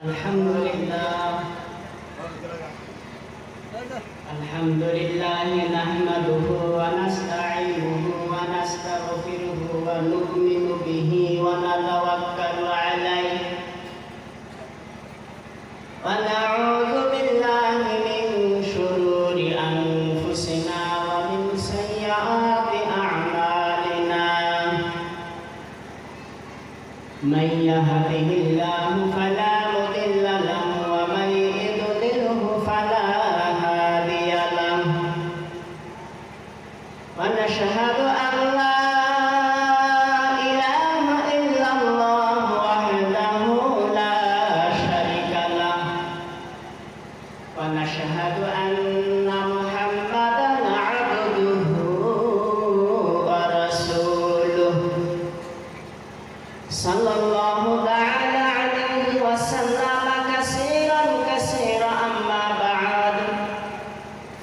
الحمد لله نحمده ونستعينه ونستغفره ونؤمن به ونتوكل عليه ونعوذ بالله من شرور أنفسنا ومن سيئات أعمالنا من يهده الله فلا مضل له ومن يضلله فلا هادي له ونشهد أن لا إله إلا الله وحده لا شريك له ونشهد أن محمدا عبده ورسوله صلى الله تعالى عليه وسلم كثيرا كثيرا أما بعد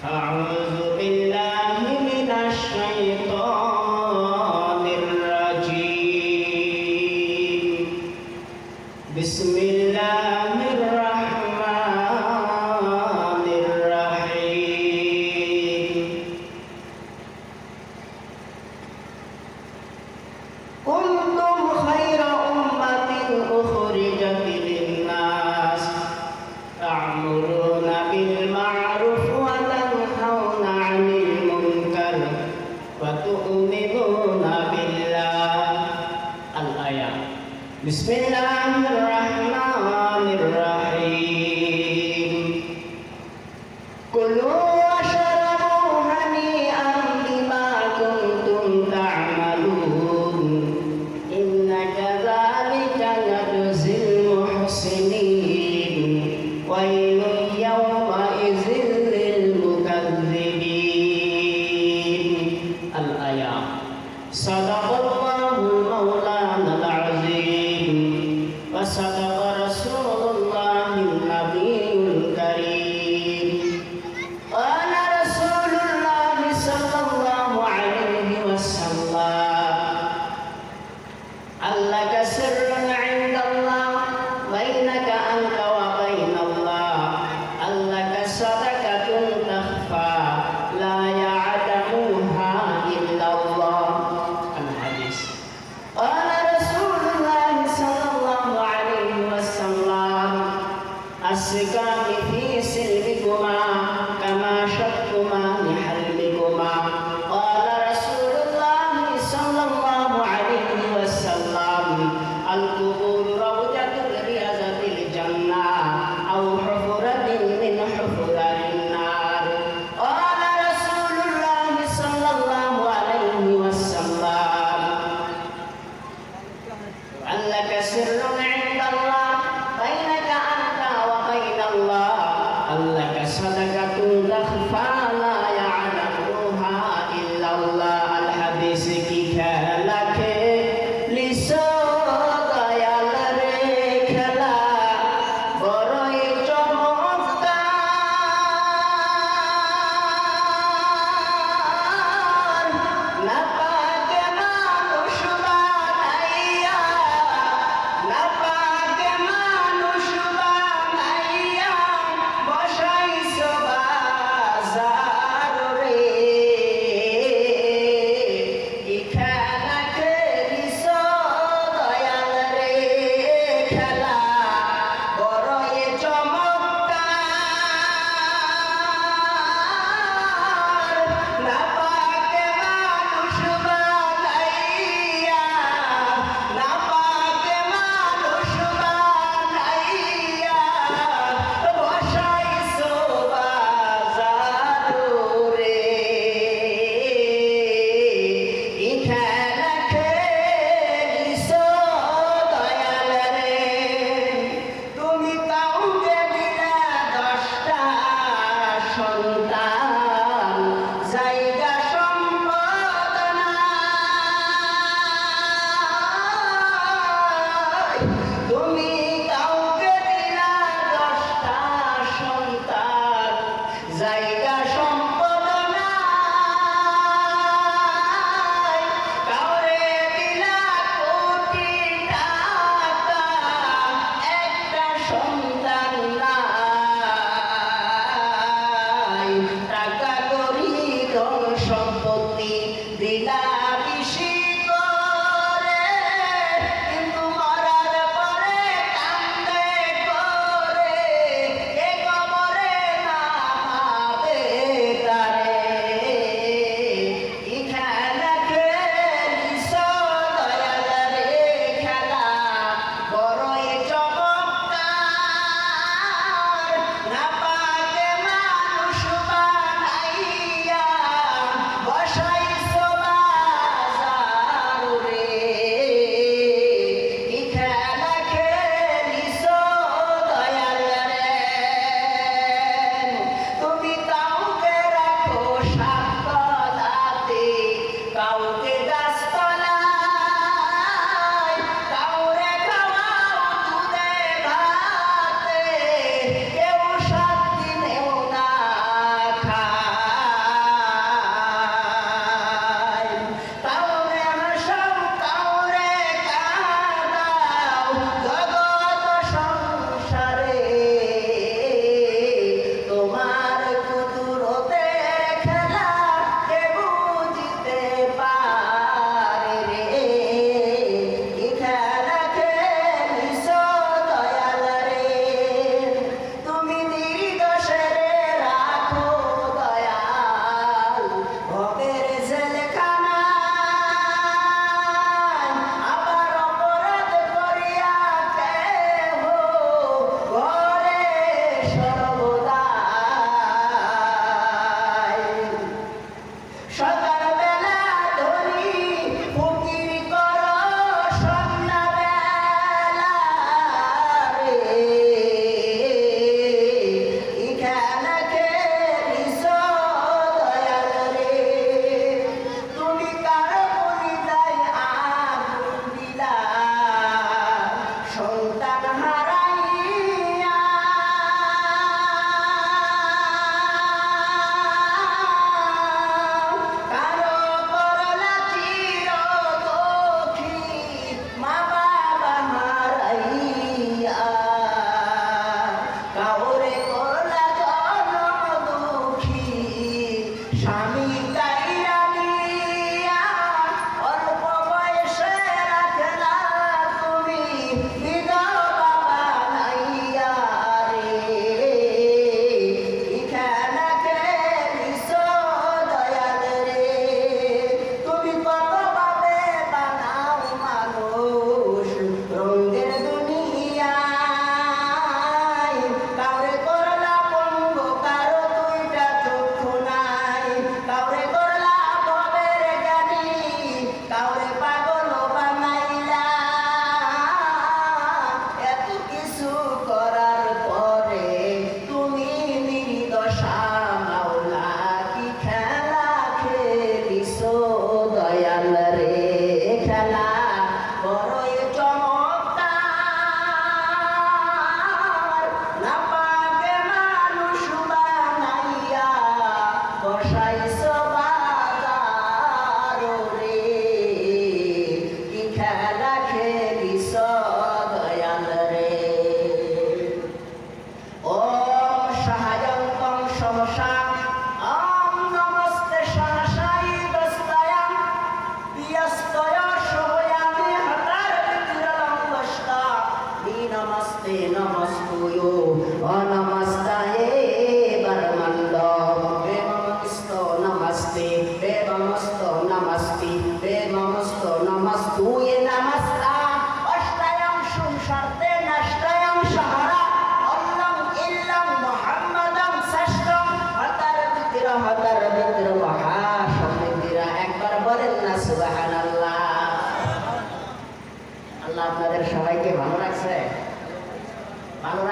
فأعوذ بالله من الشيطان الرجيم بسم الله الرحمن الرحيم كنتم خير أمة أخرجت للناس تأمرون بالمعروف وتنهون عن المنكر وتؤمنون بالله. الآية. بسم الله الرحمن الرحيم. كلوا واشربوا هنيئا بما كنتم تعملون إن كذلك نجزي المحسنين ويل يومئذ للمكذبين. الآية. صدق الله مولانا العظيم وصدق رسول الله النبي الكريم. قال رسول الله صلى الله عليه وسلم لك سر عند الله بينك أنت وبين الله لك صدقة تخفى لا يعلمها إلا الله. الحديث. قال رسول الله صلى الله عليه وسلم السقام في سلمكما كما شكما لحلمكما. قال رسول الله صلى الله عليه وسلم القبور روضة رياض الجنة أو حفرة من حفر النار. قال رسول الله صلى الله عليه وسلم لك سر عند الله بينك أنت وبين الله لك صدقة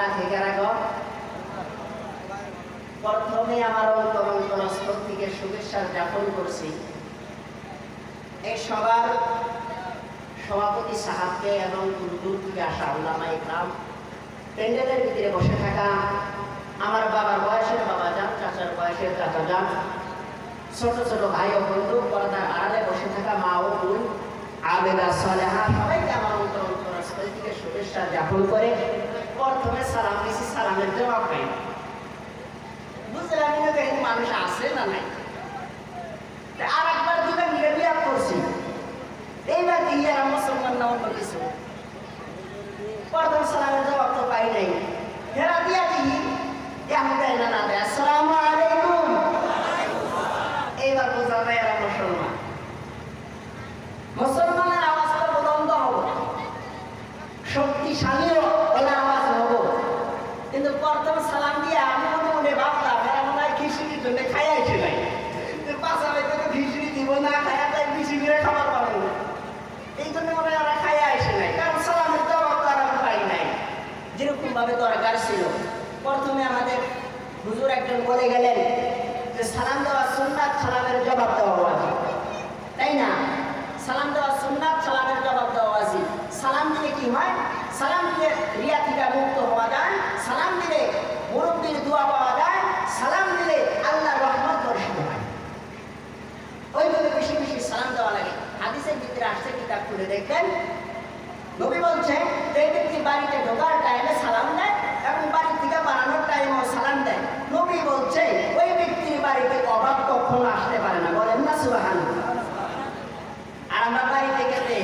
রাখে কারা গো? প্রথমে আমার অন্তরস্থল থেকে শুভেচ্ছা জ্ঞাপন করছি এই সবার সভাপতি সাহেবকে এবং দূর থেকে আসা উলামা ইকরাম, প্যান্ডেলের ভিতরে বসে থাকা আমার বাবার বয়সের বাবা যান, চাচার বয়সের চাচা যান, ছোট ছোট ভাই ও বন্ধু, পর্দার আড়ালে বসে থাকা মা ও বোন, আবেদা সালেহা, সবাইকে আমার অন্তরস্থল থেকে শুভেচ্ছা জ্ঞাপন করে প্রথমে সালাম দিয়েছি, সালামের জবাব পাই। বুঝলাম না কিন্তু মানুষ আসে না নাই, আর একবার দুটো মিলে করছি, এইবার কি আর মুসলমান না অন্য কিছু। প্রথম সালামের জবাব তো পাই নাই, ফেরা দিয়া দিই কেমন দেয় না দেয়, আসসালামু আলাইকুম। এইবার বোঝা যায় এরা মুসলমান। মুসলমানের আওয়াজটা বুলন্দ হবো, শক্তিশালীও ওলা আওয়াজ হবো, কিন্তু প্রথম সালাম দিয়ে আমি মনে মনে ভাবলাম এরা মনে হয় খিচুড়ির জন্য খাইয়াইছে নাই, পাশাপাশি তো খিচুড়ি দিব না, খাইয়া তাই বেশি করে খাবার পাবেন না, এই জন্য মনে হয় ওরা খাইয়া আসে নাই, কারণ সালামের জবাব তো আর আমি পাই নাই যেরকম ভাবে দরকার ছিল। প্রথমে আমাদের হুজুর একজন বলে গেলেন যে সালাম দেওয়া সুন্নাত, সালামের জবাব দেওয়া ওয়াজিব, তাই না? সালাম দেওয়া সুন্নাত, সালামের জবাব দেওয়া ওয়াজিব। সালাম দিলে কি হয়? সালাম দিলে রিয়া থেকে মুক্ত হওয়া যায়, সালাম দিলে মুরব্বির দোয়া পাওয়া যায়, সালাম দিলে আল্লাহর রহমত বর্ষিত হয়। ওইভাবে বেশি বেশি সালাম দেওয়া লাগে। হাদিসের ভিতরে আসছে, কিতাব খুলে দেখবেন, নবী বলছেন যে ব্যক্তি বাড়িতে ঢোকার টাইমে সালাম দেয় এবং বাড়ি থেকে বানানোর টাইমেও সালাম দেয়, নবী বলছে ওই ব্যক্তির বাড়িতে অভাব কখনো আসতে পারে না। বলেন না সুবহানাল্লাহ। আর আমরা বাড়িতে গেলে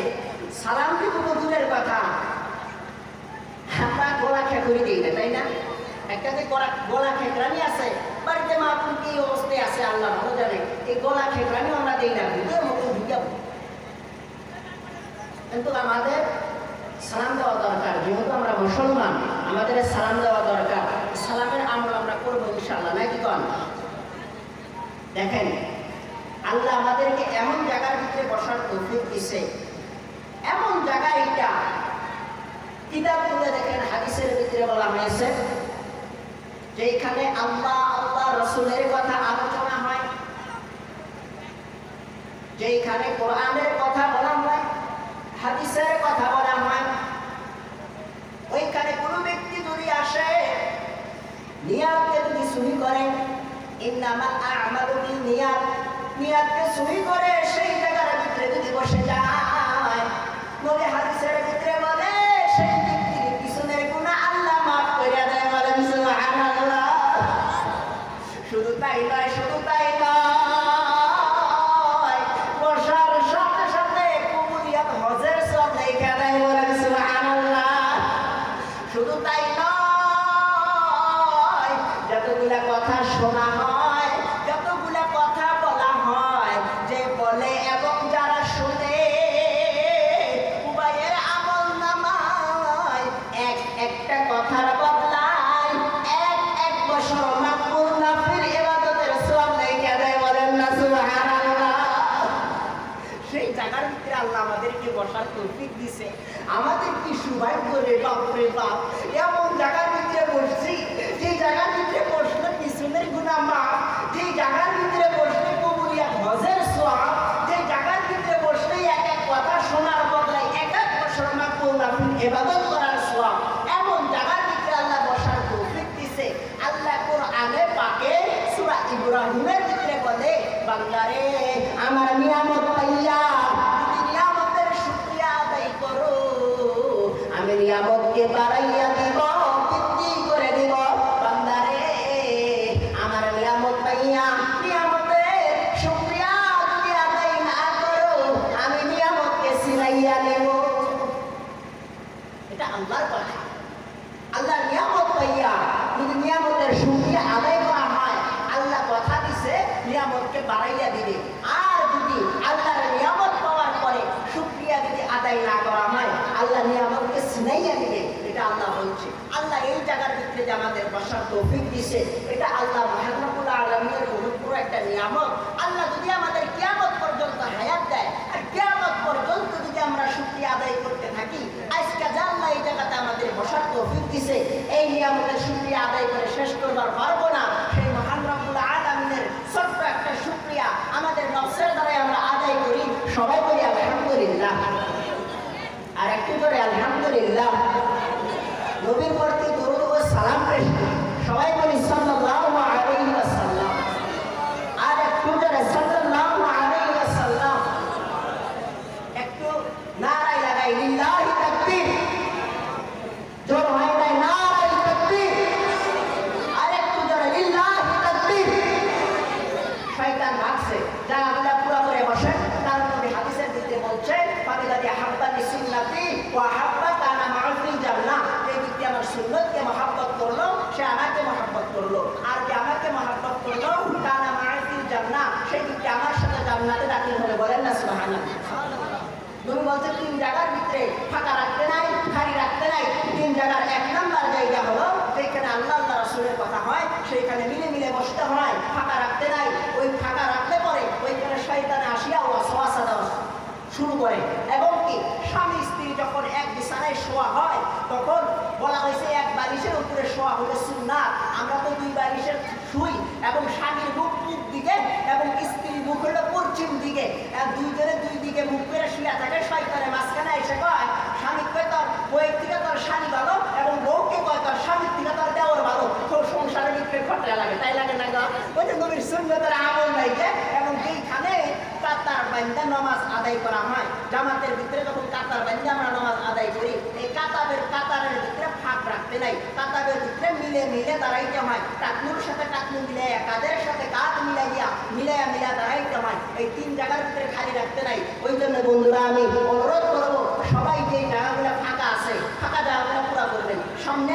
সালাম দিব তো দূরের কথা, আমরা গলা খেকুরি দিই না, তাই না? একটা যে গলা খেকরানি আছে বাড়িতে, মা আপনি কি অবস্থায় আছে আল্লাহ ভালো জানে, এই গলা খেকরানি আমরা দিই না, ভিতরে মতো ঢুকাবো। কিন্তু আমাদের সালাম দেওয়া দরকার, যেহেতু আমরা মুসলমান আমাদের সালাম দেওয়া দরকার, সালামের আমল আমরা করবো ইনশাআল্লাহ, নাকি কন? দেখেন আল্লাহ আমাদেরকে এমন জায়গার ভিতরে বসার তৌফিক দিছে, এমন জায়গা এটা, কিতাব খুলে দেখেন হাদিসের ভিতরে বলা হয়েছে যেখানে আল্লাহ আল্লাহ রসুলের কথা আলোচনা হয়, যেখানে কোরআনের কথা বলা হয়, হাদিসের কথা বলা হয়, ওইখানে কোনো ব্যক্তি যদি আসে নিয়াতকে যদি সহি করে, ইন্নামাল আ'মালু বিন্নিয়াত, নিয়াতকে সহি করে সেই জায়গার ভিতরে যদি বসে যায়, নবী হাদিসের ভিতরে বলে সেই ব্যক্তির পিছনের গুনাহ আল্লাহ মাফ করে দেয়। বলেন সুবহানাল্লাহ। শুধু তাই নয়, শুধু তাই নয়, বসার সাথে সাথে কবুলিয়াত হজের সব লেখা দেয়। বলেন সুবহানাল্লাহ। শুধু তাই নয়, যতগুলা কথা শোনা হয়, যতগুলা কথা বলা হয়, যে বলে এবং যারা শুনে, উভয়ের আমল নামায় এক একটা কথার বদলায় এক বছর মাকবুল নাফিল ইবাদতের সওয়াব লেখা দেয়। বলেন না সুবহানাল্লাহ। সেই জায়গার ভিতরে আল্লাহ আমাদেরকে বসার তৌফিক দিছে, আমাদের কি সৌভাগ্য রে বাপ রে বাপ, এমন জায়গার ভিতরে বসছি যে জায়গার ভিতরে বসলে পিছনের গুনাহ মাফ, যে জায়গার ভিতরে বসলে কবুলিয়াত হজের সওয়াব, যে জায়গার ভিতরে বসলে এক এক কথা শোনার বদলায় এক এক বছর মাকবুল নাফিল ইবাদত করার সওয়াব, এমন জায়গার ভিতরে আল্লাহ বসার তৌফিক দিছে। আল্লাহ কোরআনে পাকে সূরা ইব্রাহিমের ভিতরে বলে, বান্দারে আমার নিয়ামত পাইয়া নিয়ামতের শুকরিয়া আদায় করো, আমি নিয়ামতকে বাড়াইয়া দিব, বৃদ্ধি করে দিব। বান্দারে আমার নিয়ামত পাইয়া নিয়ামতের শুকরিয়া যদি আদায় না করো, আমি নিয়ামতকে ছিনাইয়া নেব। এটা আল্লাহর কথা। আল্লাহ নিয়ামত পাইয়া যদি নিয়ামতের শুকরিয়া আদায় করা হয়, আল্লাহ কথা দিছে নিয়ামতকে বাড়াইয়া দিবে। আর যদি আল্লাহর নিয়ামত পাওয়ার পরে শুকরিয়া যদি আদায় না করা হয়, আল্লাহ নিয়ামতকে ছিনাইয়া দিবে। এটা আল্লাহ বলছে। আল্লাহ এই জায়গার ভিতরে যে আমাদের বসার তৌফিক দিছে, এটা আল্লাহ রব্বুল আলামিনের বহুত বড় একটা নিয়ামত। আল্লাহ যদি আমাদের কিয়ামত পর্যন্ত হায়াত দেয়, আর কিয়ামত পর্যন্ত যদি আমরা শুকরিয়া আদায় করতে থাকি, আজকে যে আল্লাহ এই জায়গাতে আমাদের বসার তৌফিক দিছে, এই নিয়ামতের শুকরিয়া আদায় করে শেষ করবার পারবো না। সেই মহান রব্বুল আলামিনের ছোট্ট একটা শুকরিয়া আমাদের নফসের দ্বারাই আমরা আদায় করি। সবাই বলি আলহামদুলিল্লাহ, আর একটু করে আলহামদুলিল্লাহ। নবীর প্রতি দরুদ ও সালাম পেশ করি। সবাই বলি সাল্লাল্লাহু আলাইহি ওয়াসাল্লাম, আর একটু করে সাল্লাল্লাহু আলাইহি ওয়াসাল্লাম। একটু নারাই লাগাই লিল্লাহি তাকবীর, জোর হয় নাই নারাই তাকবীর, আর একটু জোরে লিল্লাহি তাকবীর। শয়তান ভাগছে, জায়গাগুলো পুরো করে বসেন। তার নবী হাদিসের দিকে বলছে ফাবিলাদি হাব্বানি সুন্নতি ওয়া হাব্বা কানা মা'ফিল জান্নাহ। এই ব্যক্তি আমার সুন্নতকে মহব্বত করলো, সে আমাকে মহব্বত করলো, আর যে আমাকে মহব্বত করলো কানা মা'ফিল জান্নাহ, সেই ব্যক্তি আমার সাথে জান্নাতে দাখিল হবে। বলেন না সুবহানাল্লাহ। নবী বলছে তিন জায়গার ভিতরে ফাঁকা রাখতে নাই, খালি রাখতে নাই। তিন জায়গার এক নাম্বার জায়গা হলো যেখানে আল্লাহ রাসূলের কথা হয়, সেইখানে মিলে মিলে বসতে হয়, ফাঁকা রাখতে নাই। ওই ফাঁকা রাখতে পরে ওইখানে শয়তানে আসিয়া ওয়াসওয়াসা দেওয়া শুরু করে। এবং কি স্বামী স্ত্রী যখন এক বিছানায় শোয়া হয় তখন বলা হয়েছে এক বালিশের উপরে শোয়া হলে সুন্নাত। আমরা তো দুই বালিশের শুই, এবং স্বামীর মুখ পূব দিকে এবং স্ত্রীর মুখ হলো পশ্চিম দিকে। দুইজনে দুই দিকে মুখ করে শুয়ে থাকে। শয়তানে মাঝখানে এসে কয় স্বামী কয় তোর বউয়ের থেকে তোর স্বামী ভালো, এবং বউকে কয় তোর স্বামীর থেকে তোর দেওয়ার ভালো। তোর সংসারের ভিতরে খটকা লাগে, তাই লাগে না গো? ওই যে নবীর সুন্নতের আমল নাই যে। এবং যেইখানে কাতার বান্ধা নামাজ আদায় করা হয়, জামাতের ভিতরে যখন কাতার বান্ধা আমরা নামাজ আদায় করি, এই কাতারের ভিতরে ফাঁক রাখতে নাই। কাতারের ভিতরে মিলে মিলে দাঁড়াইতে হয়। টাকনুর সাথে টাকনু মিলাইয়া, কাদের সাথে কাঁধ মিলাইয়া দাঁড়াইতে হয়। এই তিন জায়গার ভিতরে খালি রাখতে নাই। ওই জন্য বন্ধুরা আমি অনুরোধ করবো সবাই যে জায়গাগুলো ফাঁকা আছে, ফাঁকা জায়গাগুলো পুরা করবেন।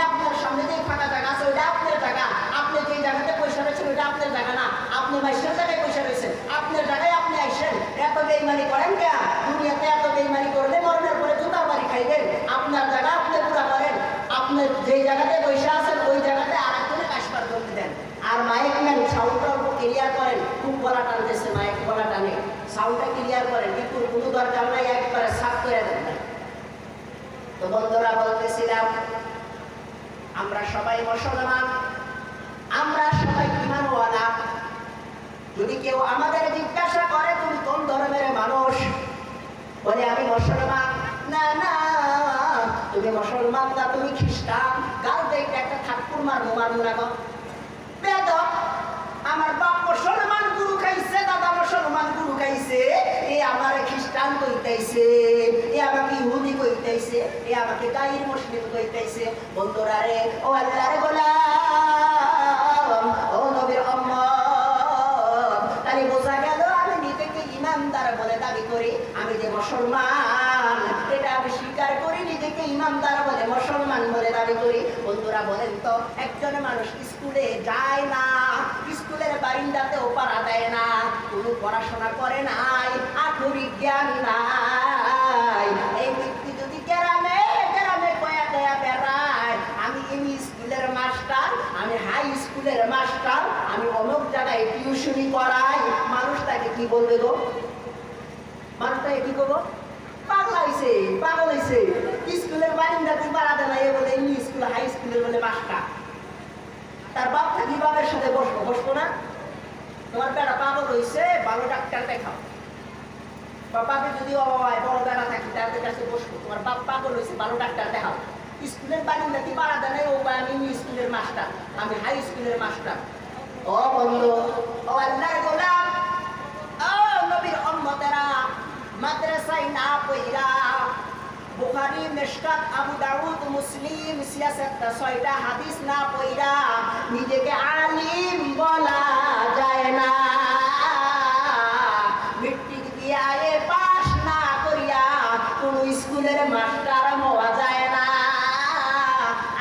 আপনার সামনে যে ফাঁকা জায়গা আছে ওইটা আপনার জায়গা। আপনি যে জায়গাতে পয়সা রয়েছেন ওইটা আপনার জায়গা না। আপনি মাইশের জায়গায় পয়সা রয়েছেন, আপনার জায়গায় আপনি আইসেন। এত বেইমানি করেন কে? দুনিয়াতে এত বেইমানি করলে মরণের পরে জুতা বাড়ি খাইবেন। আপনার জায়গা আপনি পুরা করেন। আপনি যে জায়গাতে পয়সা আছেন ওই জায়গাতে আর একজনে কাশবার করতে দেন। আর মাইক ম্যান সাউন্ডটা অল্প ক্লিয়ার করেন। খুব গলা টানতেছে, মাইক গলা টানে, সাউন্ডটা ক্লিয়ার করেন। কিন্তু কোনো দরকার নাই, একবারে সাফ করে দেন। তো বন্ধুরা বলতেছিলাম আমরা সবাই মুসলমান, আমরা সবাই ঈমানওয়ালা। যদি কেউ আমাদের জিজ্ঞাসা করে তুমি কোন ধর্মের মানুষ, বলে আমি মুসলমান। না না, তুমি মুসলমান না, তুমি খ্রিস্টান। গাল দেখতে একটা ঠাকুর মারবো না গো। বেদব, আমার বাপ মুসলমান গুরু খাইছে, দাদা মুসলমান গুরু খাইছে, এ আমার খ্রিস্টান কইতেছে, এ আমাকে ইহুদি কইতেছে, এ আমাকে গাইর মুসলিম কইতেছে। বন্ধুরা রে, ও আল্লাহর গোলাম, ও নবীর উম্মত, তাহলে বোঝা গেল আমি নিজেকে ইমানদার বলে দাবি করি। আমি যে মুসলমান এটা আমি স্বীকার করি, নিজেকে ইমানদার বলে মুসলমান বলে দাবি করি। বন্ধুরা বলেন তো, একজন মানুষ স্কুলে যায় না, স্কুলের বারিন্দাতেও পাড়া দেয় না, কোনো পড়াশোনা করে নাই, আক্ষরিক জ্ঞান নাই, এই ব্যক্তি যদি গ্রামে গ্রামে কয়া বেড়ায় আমি এমই স্কুলের মাস্টার, আমি হাই স্কুলের মাস্টার, আমি অমুক জায়গায় টিউশনি করাই, মানুষটাকে কি বলবে গো? মানুষটাকে কি করবো? পাগল হয়েছে। স্কুলের বারিন্দাতে পাড়া দেয় না, এ বলে এমনি স্কুল, হাই স্কুলের বলে মাস্টার। তার বাপ থাকি বাপের সাথে বসবো না? তোমার বেড়া পাগল হয়েছে, ভালো ডাক্তার দেখাও। বাপে যদি অবাবায় বড় বেড়া থাকি তাদের কাছে বসবো। তোমার বাপ পাগল হয়েছে, ভালো ডাক্তার দেখাও। স্কুলের বারিন্দাতে পাড়া দেয় না, ও আমি স্কুলের মাস্টার, আমি হাই স্কুলের মাস্টার। ও বন্ধু, ও আল্লাহর গোলাম, ও নবীর উম্মতেরা, মাদ্রাসায় না পইরা বুখারী, মিশকাত, আবু দাউদ, মুসলিম, সিয়াসতটা 6টা হাদিস না পইরা নিজেকে আলিম বলা যায় না। মেট্রিক দিয়ে আয়ে পাস না করিয়া কোন স্কুলের মাস্টার হওয়া যায় না।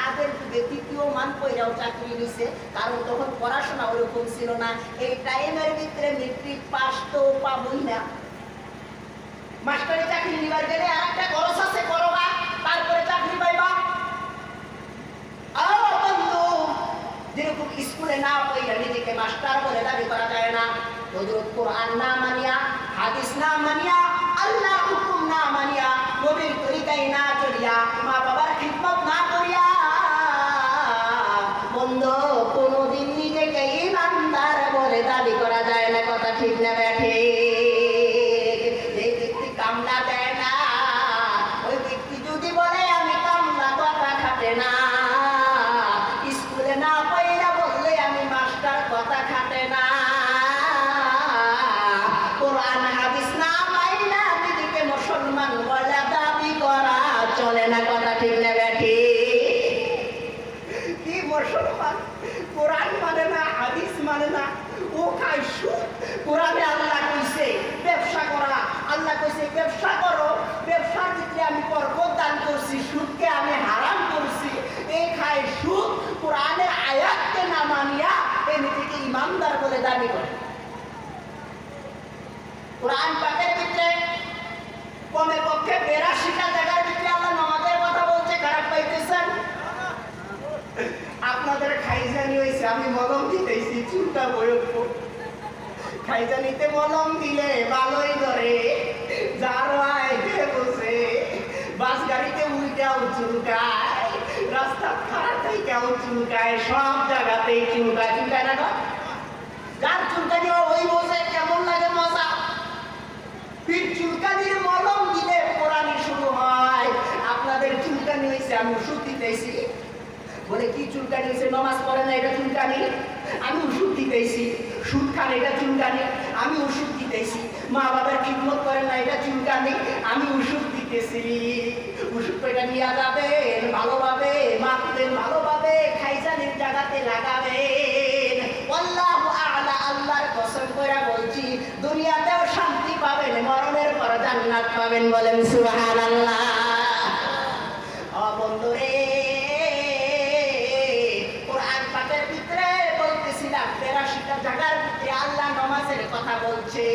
আগের যুগে তৃতীয় মান পইরাও চাকরি নিছে, কারণ তখন পড়াশোনা ওরকম ছিল না। এই টাইমের ভিতরে মেট্রিক পাস তো পাবই না। মাস্টারি চাকরি নিবার গেলে আর একটা খরচ আছে, করবা, তারপরে চাকরি পাইবা। বন্ধু, যেরকম স্কুলে না পড়া নিজেকে মাস্টার বলে দাবি করা যায় না। হযরত কোরআন না মানিয়া, হাদিস না মানিয়া, আল্লাহ হুকুম না মানিয়া, নবীর তরিকায় না চলিয়া, মা বাবার খিদমত না করিয়া বন্ধু কোনোদিন নিজেকে ইমানদার বলে দাবি করা যায় না, কথা ঠিক না ব্যাঠে? যে ব্যক্তি কামলা দেয় না, ওই ব্যক্তি যদি বলে আমি কামলা, কথা খাটে না। স্কুলে না পাইরা বললে আমি মাস্টার, কথা খাটে না। কোরআন হাদিস না মাইনা নিজেকে মুসলমান বলে দাবি করা চলে না, কথা ঠিক না ব্যাঠে? কি মুসলমান কোরআন মানে না, হাদিস মানে না, ও খায় সুদ। কোরআনে আল্লাহ কইছে ব্যবসা করা, আল্লাহ কইছে ব্যবসা করো, ব্যবসার ক্ষেত্রে আমি বরকত দান করছি, সুদকে আমি হারাম করছি। এই খায় সুদ কোরআনের আয়াতকে না মানিয়া এ নিজেকে ইমানদার বলে দাবি করে। কোরআন পাকের ভিতরে কমে পক্ষে 82টা জায়গার ভিতরে আল্লাহ নামাজের কথা বলছে। খারাপ পাইতেছেন? আপনাদের খাইজানি হয়েছে, আমি মলম দিতেছি, চুলটা বয়স্ক। খাইজানিতে মলম দিলে ভালোই ধরে, যার বসে বাস গাড়িতে উল্টাও চুলকায়, রাস্তা খারাপ থেকেও চুলকায়, সব জায়গাতেই চুলকায়। চুলকায় না? যার চুলকানি ওই বোঝে কেমন লাগে মজা। ফির চুলকানির মলম দিলে কোরআনি শুরু হয়। আপনাদের চুলকানি হয়েছে, আমি ওষুধ দিতেছি। বলে কি চুলকানি হয়েছে? নামাজ পড়ে না, এটা চুলকানি, আমি ওষুধ দিতেছি। সুদ খান, এটা চুলকানি, আমি ওষুধ দিতেছি। মা বাবার খিদমত করে না, এটা চুলকানি, আমি ওষুধ দিতেছি। ওষুধ এটা নিয়ে যাবেন ভালোভাবে, মাখবেন ভালোভাবে, খাইজানির জায়গাতে লাগাবেন। আল্লাহু আ'লা, আল্লাহর কসম করে বলছি, দুনিয়াতেও শান্তি পাবেন, মরণের পর জান্নাত পাবেন। বলেন সুবহানাল্লাহ। ও বন্ধুরে, কোরআন পাকের ভিতরে বলতেছিলাম 82টা জায়গার ভিতরে আল্লাহ নামাজের কথা বলছে।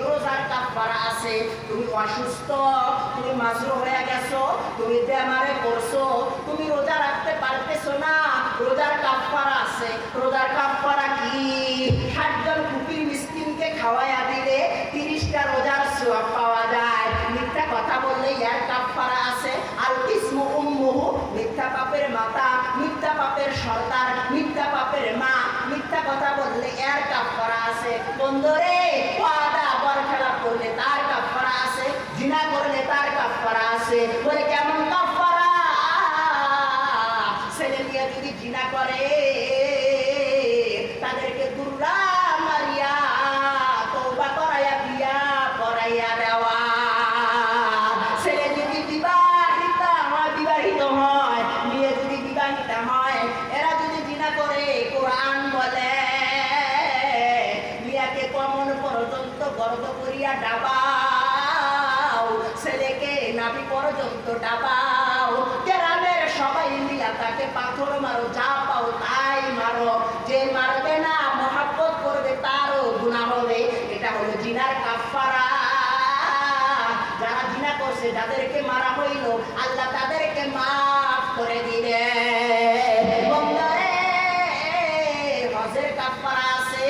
রোজার কাফারা আছে। তুমি অসুস্থ, তুমি মাজরু হয়ে গেছো, তুমি বেমারে পড়ছো, তুমি রোজা রাখতে পারতেছো না, রোজার কাফারা আছে। রোজার কাফারা কি? 60 জন ফকির মিসকিনকে খাওয়ায়া দিলে 30টা রোজার সওয়াব পাওয়া যায়। মিথ্যা কথা বললে এর কাফারা আছে। আল ইসমু উম্মুহু, মিথ্যা পাপের মাতা, মিথ্যা পাপের সর্দার, মিথ্যা পাপের মা, মিথ্যা কথা বললে এর কাফারা আছে। বন্ধুরে, ওয়াদা বরখেলাপ করলে তার কাফারা আছে, জিনা করলে তার কাফারা আছে। বলে কেমন কাফারা? ছেলে নিয়ে যদি জিনা করে তাদেরকে দুর্রা মারিয়া তওবা করাইয়া বিয়া করাইয়া দেওয়া। ছেলে যদি বিবাহিত হয়, মেয়ে যদি বিবাহিত হয়, এরা যদি জিনা করে, কোরআন বলে বিয়াকে কমন পর্যন্ত গর্ভ করিয়া ডাবাও, ছেলেকে নাভি পর্যন্ত ডাবাও। গ্রামের সবাই মিলা তাকে পাথর মারো, যা পাও তাই মারো। যে মারবে না, মহাব্বত করবে, তারও গুনাহ হবে। এটা হলো জিনার কাফারা। যারা জিনা করছে, যাদেরকে মারা হইল, আল্লাহ তাদেরকে মাফ করে দিবে। হজের কাফারা আছে।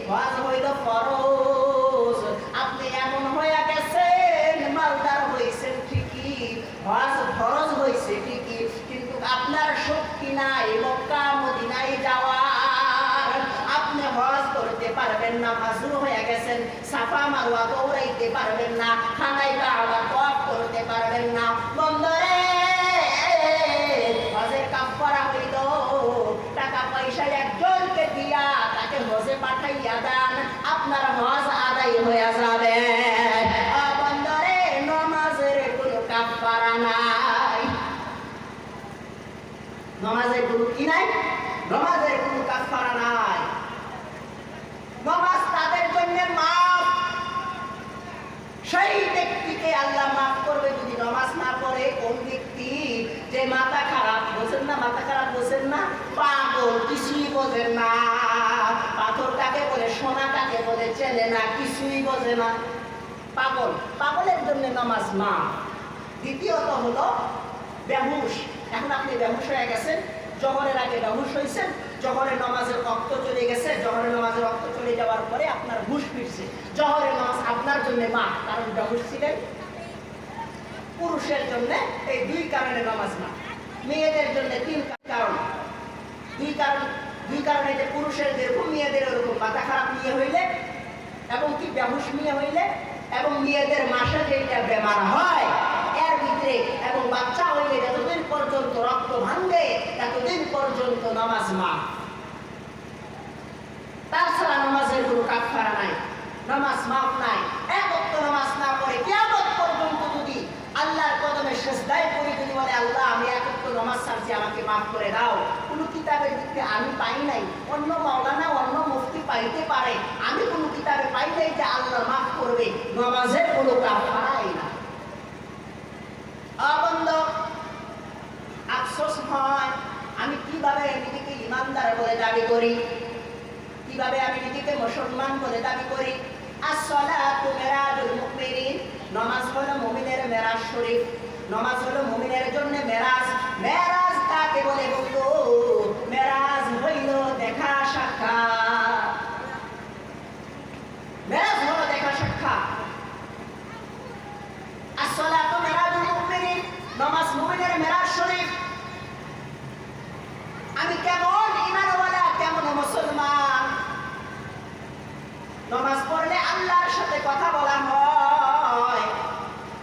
হজ হইল ফরজ। আপনি এমন হয়ে গেছেন, মালদার হয়েছেন ঠিকই, হজ ফরজ হয়েছে ঠিকই, কিন্তু আপনার শক্তি নাই মক্কা মদিনায় যাওয়ার। আপনি হজ করতে পারবেন না, মাজরুর হয়ে গেছেন, সাফা মারওয়া দৌড়াইতে পারবেন না, খানায় কাবা তওয়াফ করতে পারবেন না। বন্ধুরে, হজের কাফারা হইল টাকা পয়সা একজনকে দিয়া তাকে হজে পাঠাইয়া দেন, আপনার হজ আদায় হয়ে যাবে। বন্ধুরে, নামাজের কোনো কাফারা নাই। নামাজের কোনো কি নাই? নামাজের কোনো কাফারা নাই। নামাজ তাদের জন্য মাফ। সেই ব্যক্তিকে আল্লাহ মাফ করবে যদি নামাজ না পড়ে। কোন ব্যক্তি? যে মাথা খারাপ, বোঝেন না? মাথা খারাপ বোঝেন না? পাগল, কিছুই বোঝেন না। পাথর কাকে বলে, সোনা কাকে বলে চেনে না, কিছুই বোঝে না। পাগল, পাগলের জন্য নামাজ মাফ। দ্বিতীয়ত হলো বেহুশ। এখন আপনি বেহুশ হয়ে গেছেন, জহরের আগে বেহুশ হয়েছেন, জহরের নামাজের রক্ত চলে গেছে, জহরের নামাজের রক্ত চলে যাওয়ার পরে আপনার হুশ ফিরছে। জহরের নামাজ আপনার জন্য মাফ, কারণ বেহুশ ছিলেন। পুরুষের জন্য এই 2 কারণে নামাজ মাফ, মেয়েদের জন্য 3 কারণ। দুই কারণে যে পুরুষের যেরকম মেয়েদের ওরকম মাথা খারাপ নিয়ে হইলে এবং কি বেহুশ নিয়ে হইলে এবং মেয়েদের মাসে যেটা বেমার হয় এর ভিতরে এবং বাচ্চা হইলে যতদিন পর্যন্ত রক্ত ভাঙবে ততদিন পর্যন্ত নামাজ মাফ। তাছাড়া নামাজের কোনো কাফারা নাই, নামাজ মাফ নাই। এক ওয়াক্ত নামাজ না পড়ে কিয়ামত পর্যন্ত যদি আল্লাহর কদমে সিজদায় পড়ে যদি বলে আল্লাহ আমি এক ওয়াক্ত নামাজ ছাড়ছি আমাকে মাফ করে দাও, কোনো কিতাবের দিকে আমি পাই নাই, অন্য মাওলানা অন্য মুফতি পাইতে পারে, আমি কোনো কিতাবে পাই নাই যে আল্লাহ মাফ করবে, নামাজের কোনো কাফারাই না। বন্ধু, আফসোস হয় আমি কিভাবে নিজেকে ইমানদার বলে দাবি করি, কিভাবে আমি নিজেকে মুসলমান বলে দাবি করি। আসসালাতু মিরাজুল মুমিনিন, নামাজ হলো মুমিনের মেরাজ শরীফ, নামাজ হলো মুমিনের জন্য মেরাজ। মেরাজ কাকে বলে বলতো? মেরাজ হইল দেখা সাক্ষাৎ, মেরাজ হলো দেখা সাক্ষাৎ। আসসালাতু মিরাজুল মুমিনিন, নামাজ মুমিনের মেরাজ শরীফ। আমি কেমন ঈমানওয়ালা, কেমন মুসলমান? নামাজ পড়লে আল্লাহর সাথে কথা বলা হয়,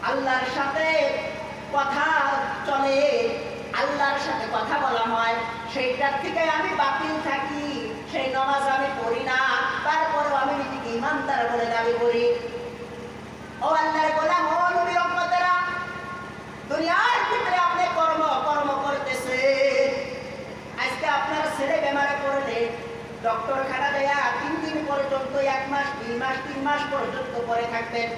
আল্লাহর সাথে কথা চলে, আল্লাহর সাথে কথা বলা হয়, সেইটার থেকে আমি বাতিল থাকি, সেই নামাজ আমি পড়ি না, তারপরেও আমি নিজেকে ঈমানদার বলে দাবি করি। ও আল্লাহর গোলাম, ও নবীর উম্মতেরা, দুনিয়ার ভিতরে আপনি কর্ম করতেছে। আজকে আপনার ছেলে বেমারে পড়লে ডক্টর খানা দেয়া 3 দিন পর্যন্ত, 1 মাস 2 মাস 3 মাস পর্যন্ত পরে থাকবেন।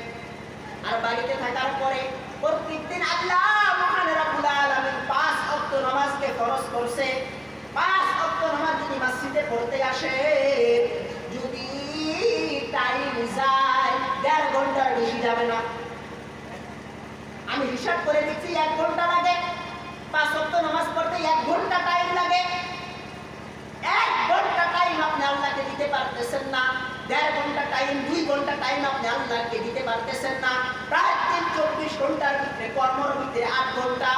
আর বাড়িতে থাকার পরে প্রত্যেকদিন আল্লাহ মহান রব্বুল আলামিন 5 ওয়াক্ত নামাজকে ফরজ করছে। 5 ওয়াক্ত নামাজ যদি মসজিদে পড়তে আসে, যদি টাইম যায় 1.5 ঘন্টার বেশি যাবে না। আমি হিসাব করে দিচ্ছি 1 ঘন্টা লাগে, 5 ওয়াক্ত নামাজ পড়তে 1 ঘন্টা টাইম লাগে। 1 ঘন্টা টাইম আপনি আল্লাহকে দিতে পারতেছেন না, 1.5 ঘন্টা টাইম, 2 ঘন্টা টাইম আপনি আল্লাহকে দিতে পারতেছেন না। প্রায় 24 ঘন্টার ভিতরে কর্মের ভিতরে 8 ঘন্টা,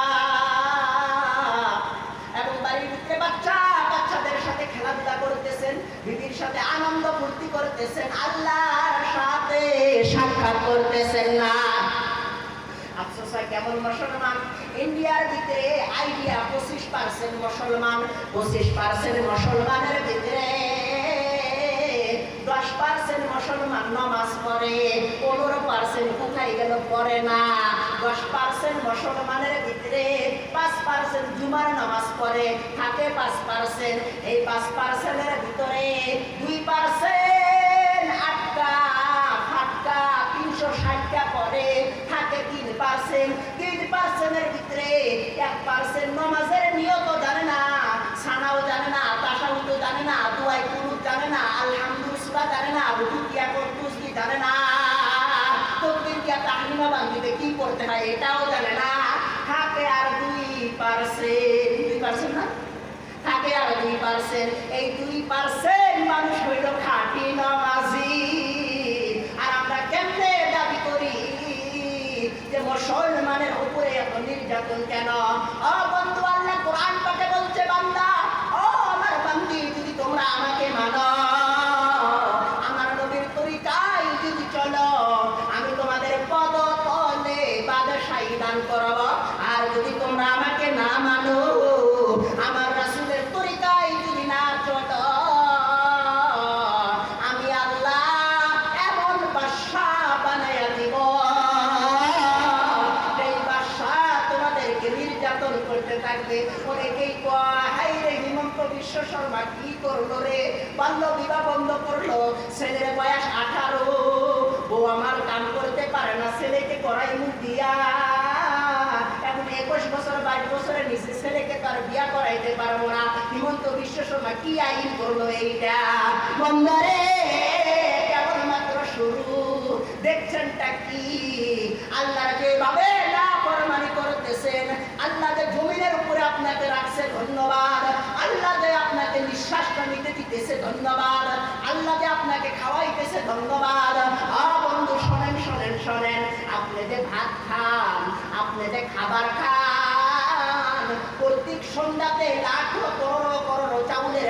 এবং বাড়ির ভিতরে বাচ্চাদের সাথে খেলাধুলা করতেছেন, বিবির সাথে আনন্দ ফুর্তি করতেছেন, আল্লাহর সাথে সাক্ষাৎ করতেছেন না। আফসোস হয় কেমন মুসলমান? ইন্ডিয়ার ভিতরে আইডিয়া 25% মুসলমান, 25% মুসলমানের ভিতরে 10% মুসলমান নামাজ পড়ে, 15% কোথায় গেল পড়ে না। 10% মুসলমানের ভিতরে 5% জুমার নামাজ পড়ে, থাকে 5%। এই 5%-এর ভিতরে 2% আটকা ফাটকা 360টা পড়ে, থাকে 3%। 3%-এর ভিতরে 1% নামাজের নিয়ত জানে না, সানাও জানে না, তাশাহুদও জানে না, দুআ কুনুত জানে না, আলহামদুলিল্লাহ জানে না, রুকুকিয়া কুরতুসবি জানে না, তাকবীর কিয়া তাহলিমা বান্দিতে কি করতে হয় এটাও জানে না। থাকে আর 2% না, থাকে আর 2%। এই 2% মানুষ হইল খাঁটি নামাজি। আর আমরা কেমনে দাবি করি যে মুসলমানের উপরে এত নির্যাতন কেন? বন্ধু, আল্লাহ কোরআন পাকে বলছে, বান্দা, ও আমার বান্দি, যদি তোমরা আমাকে মানো, আমার নবীর তরিকায় যদি চলো, আমি তোমাদের পদতলে বাদশাহী দান করব। আর যদি তোমরা আমাকে না মানো, আমার রাসূলের তরিকায় যদি না চলো, আমি আল্লাহ এমন বাদশা বানাইয়া দিব, এই বাদশা তোমাদেরকে নির্যাতন করতে থাকবে। অনেকেই কয়, হাই রে, হিমন্ত বিশ্ব শর্মা কি করলো রে? বাল্য বিবাহ বন্ধ করলো, ছেলের বয়স 18, ও আমার কাম করতে পারে না, ছেলেকে করাই মুখ দিয়া। এখন 21 বছর 22 বছরের নিচে ছেলেকে তার বিয়া করাইতে পারবো না। হিমন্ত বিশ্ব শর্মা কি আইন করলো এইটা? বন্ধরে কেবলমাত্র শুরু, দেখছেনটা কি? আল্লাহ যেভাবে নাফরমানি করতেছেন, আল্লাহ যে জমিনের উপরে আপনাকে রাখছে ধন্যবাদ, আল্লাহ যে আপনাকে নিঃশ্বাসটা নিতে দিতেছে ধন্যবাদ, আল্লাহ যে আপনাকে খাওয়াইতেছে ধন্যবাদ। বন্ধু, শোনেন, আপনি যে ভাত খান, আপনি যে খাবার খান, প্রত্যেক সন্ধ্যাতে লাখো করোড় চাউলের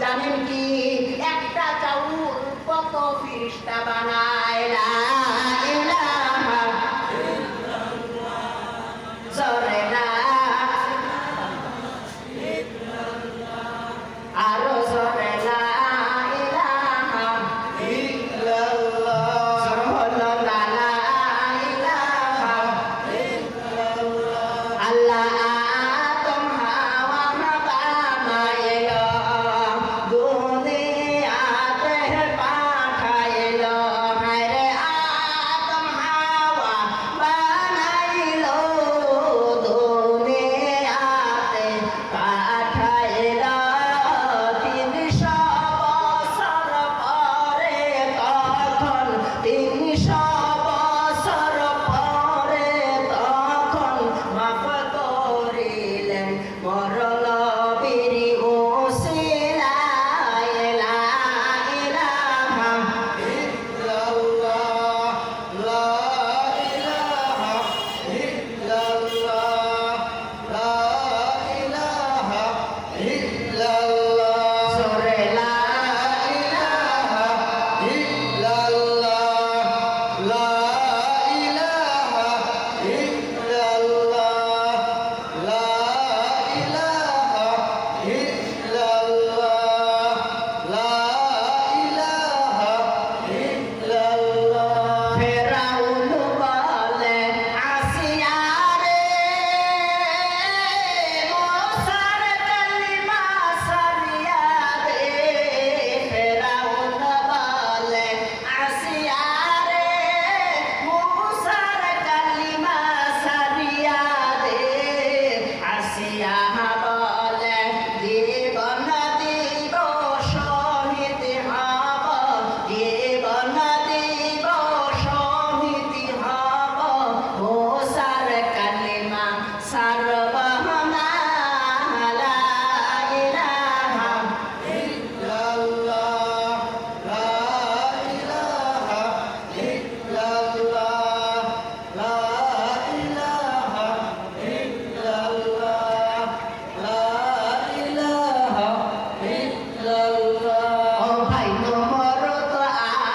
জানেন কি একটা চাউল কত ফিরিস্তা বানায়? লা ইলাহা ইল্লাল্লাহ, জোরে লা ইল্লাল্লাহ, আরো জোরে লা ইলাহা ইল্লাল্লাহ, জোরে হলো লা ইলাহা ইল্লাল্লাহ। আল্লাহ আদম হাওয়া বানাইলো, দুনিয়াতে পাঠাইলো। হায়রে আদম হাওয়া বানাইলো, দুনিয়াতে পাঠাইলো। 300 বছর পরে তখন, 300 বছর পরে তখন মাফ করিলেন মরল বীরি ওসিলায়। লা ইলাহা ইল্লাল্লাহ, লা ইলাহা ইল্লাল্লাহ, লা ইলাহা ইল্লাল্লাহ, জোরে লা ইলাহা ইল্লাল্লাহ, লা ইলাহা ইল্লাল্লাহ, লা ইলাহা ইল্লাল্লাহ, লা ইলাহা ইল্লাল্লাহ। ফেরাউন বলে আসিয়া রে, মুসার কালিমা সারিয়া দে। ফেরাউন বলে আসিয়া রে, মুসার কালিমা সারিয়া দে। আসিয়া বলে জীবন দিব শহীদ হব, জীবন দিব শহীদ হব। মুসার কালিমা সারব না। লা ইলাহা ইল্লাল্লাহ, লা ইলাহা ইল্লাল্লাহ, লা ইলাহা ইল্লাল্লাহ, লা ইলাহা ইল্লাল্লাহ। ও ভাই নমরুদ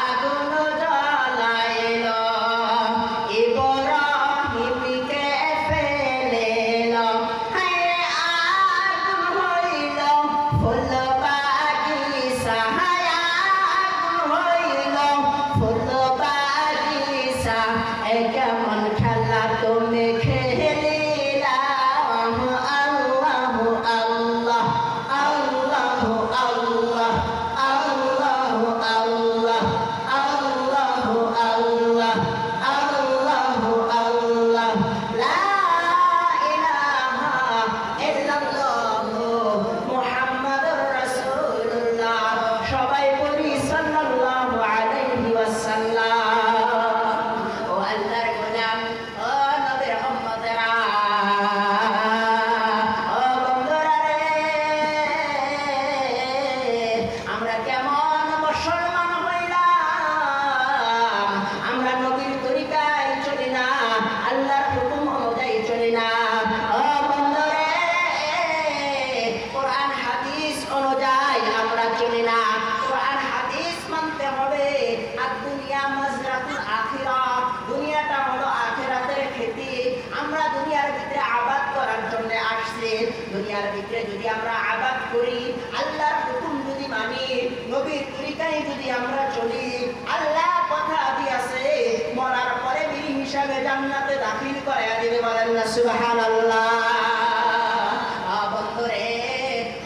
আগুন জ্বালাইল, ইব্রাহিমকে ফেলিল। হায় আগুন হইল ফুল বাগিচা, হায় আগুন হইল ফুল বাগিচা। এ কেমন খেলা তুমি খেলিলা? আল্লাহু আল্লাহ, আল্লাহু আল্লাহ, আল্লাহু আল্লাহ, আল্লাহু আল্লাহ, আল্লাহু আল্লাহ। লা ইলাহা ইল্লাল্লাহ, মুহাম্মাদুর রাসূলুল্লাহ। সবাই বলি সাল্লাল্লাহু আলাইহি ওয়াসাল্লাম। ও আল্লাহর গোলাম, ও নবীর উম্মতেরা, ও বন্ধুরা রে, আমরা কেমন মুসলমান হইলাম? আমরা নবীর তরিকায় চলি না, আল্লাহর হুকুম অনুযায়ী চলি না। ও বন্ধুরে, কোরআন হাদিস অনুযায়ী আমরা চলি না। কোরআন হাদিস মানতে হবে। আর দুনিয়া মাজরাতুল আখিরাহ, দুনিয়াটা হলো আখিরাতের খেতি। আমরা দুনিয়ার ভিতরে আবাদ করার জন্য আসছি। দুনিয়ার ভিতরে যদি আমরা আবাদ করি, আল্লাহর হুকুম যদি মানি, নবীর তরিকায় যদি আমরা চলি, আল্লাহ কথা দিয়েছে মরার পরে বিড়ি হিসাবে জান্নাতে দাখিল করাইয়া দিবে। বলেন না সুবহানাল্লাহ। বন্ধুরে,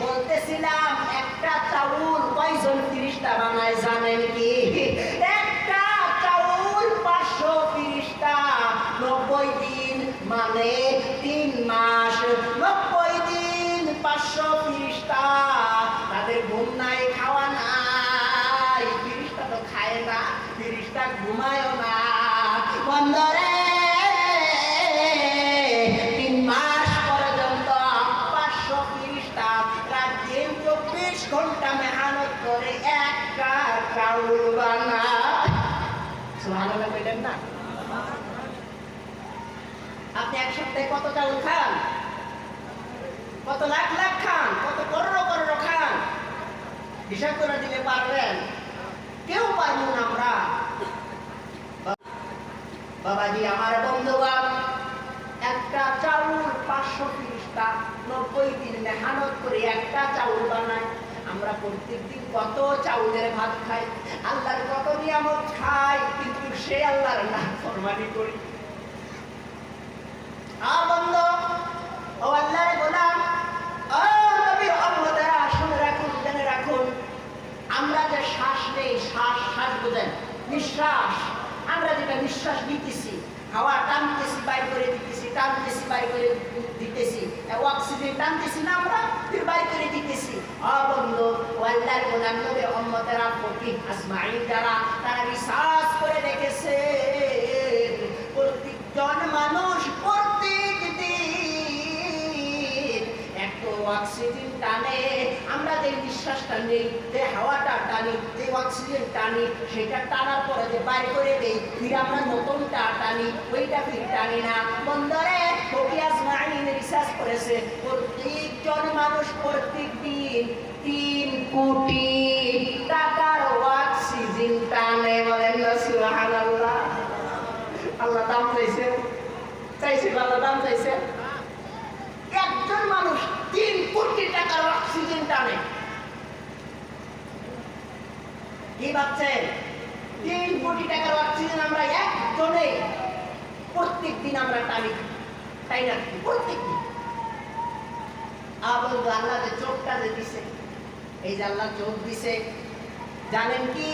বলতেছিলাম একটা চাউল কয়জন ফিরিস্তা বানায় জানেন কি? একটা চাউল 500 ফিরিস্তা, 90 দিন মানে 3 মাস। 90 দিন 500 ফিরিস্তা, তাদের ঘুম নাই, খাওয়া নাই। ফিরিস্তা তো খায় না, ফিরিস্তা ঘুমায়ও না। বন্ধুরে, 3 মাস পর্যন্ত 500 ফিরিস্তা রাত দিন 24 ঘন্টা মেহনত করে একটা চাউল বানায়। সুবহানাল্লাহ বলেন না? আপনি এক সপ্তাহে কত চাউল খান? কত লাখ লাখ খান? কত করোড় করোড় খান? হিসাব করে দিলে পারবেন? কেউ পারবো না আমরা। বাবাজি আমার বন্ধুগণ, একটা চাউল 530টা 90 দিন মেহনত করে একটা চাউল বানায়। আমরা প্রত্যেকদিন কত চাউলের ভাত খাই, আল্লাহর কত নিয়ামত খাই, কিন্তু সে আল্লাহর নাফরমানি করি। বন্ধু ও আল্লাহর গোলাম, ও নবীর উম্মতেরা, শুনে রাখুন, জেনে রাখুন, আমরা যে শ্বাস নেই, শ্বাস বুঝেন, নিঃশ্বাস, আমরা যেটা নিঃশ্বাস নিতেছি, হাওয়া টানতেছি বাইর করে দিতেছি, টানতেছি বাইর করে দিতেছি, অক্সিজেন টানতেছি না আমরা, ফির বাইর করে দিতেছি। বন্ধু ও আল্লাহর গোলাম, নবীর উম্মতেরা, ফকিহ আজমাইন যারা, তারা রিসার্চ করে দেখেছে প্রত্যেকজন মানুষ প্রত্যেক দিন এত অক্সিজেন টানে। আমরা যে নিঃশ্বাসটা নেই, যে হাওয়াটা টানি, যে অক্সিজেন টানি, সেটা টানার পরে যে বাইর করে দেই, ফির আমরা নতুনটা টানি, ওইটা ফির টানি না। বন্ধরে ফকিহ আজমাইন রিসার্চ করেছে প্রত্যেকজন মানুষ প্রত্যেক দিন 3 কোটি টাকার অক্সিজেন টানে। বলেন না সুবহানাল্লাহ। আল্লাহ দাম চাইছে, আল্লাহ দাম চাইছে। একজন মানুষ 3 কোটি টাকার অক্সিজেন টানে। কি ভাবছেন? 3 কোটি টাকার অক্সিজেন আমরা একজনে প্রত্যেক দিন আমরা টানি, তাই না? প্রত্যেক দিন। আল্লাহ যে চোখটা যে দিছে, এই যে আল্লাহ চোখ দিছে, জানেন কি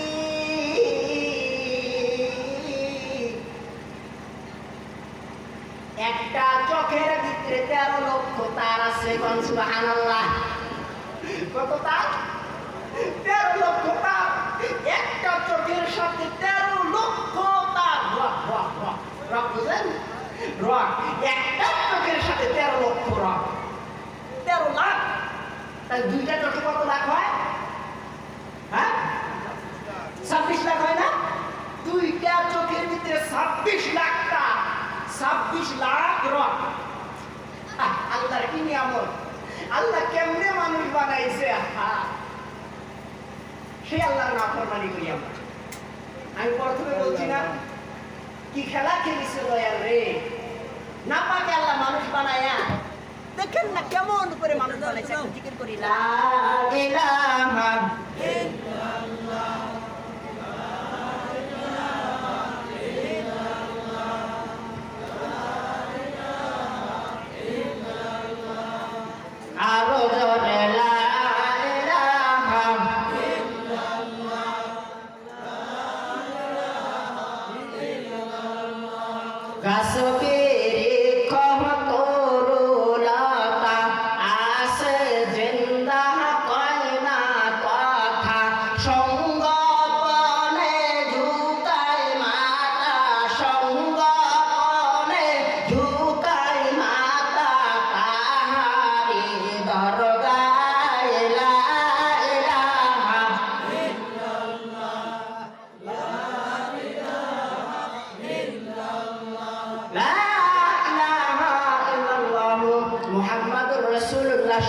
একটা চোখের ভিতরে 13 লক্ষ তার আছে। সুবহানাল্লাহ। কত তার? 13 লক্ষ তার। একটা চোখের সাথে 13 লক্ষ তার। রক বুঝলেন? রক। একটা চোখের সাথে 13 লক্ষ রক, 13 লাখ। তাই দুইটা চোখে কত লাখ হয়? হ্যাঁ, 26 লাখ হয় না? দুইটা চোখের ভিতরে 26 লাখ তার, 26 লাখ রক। আল্লাহর কি নিয়ামত! আল্লাহ কেমনে মানুষ বানাইছে! সেই আল্লাহর নাফরমানি করি আমরা। আমি প্রথমে বলছি না, কি খেলা খেলিছে দয়াল রে! না পাকে আল্লাহ মানুষ বানায়া, দেখেন না কেমন করে মানুষ বানাইছে। জিকির করি লা ইলাহা ইল্লাল্লাহ। আরো জোরে লা ইলাহা ইল্লাল্লাহ, গাছকে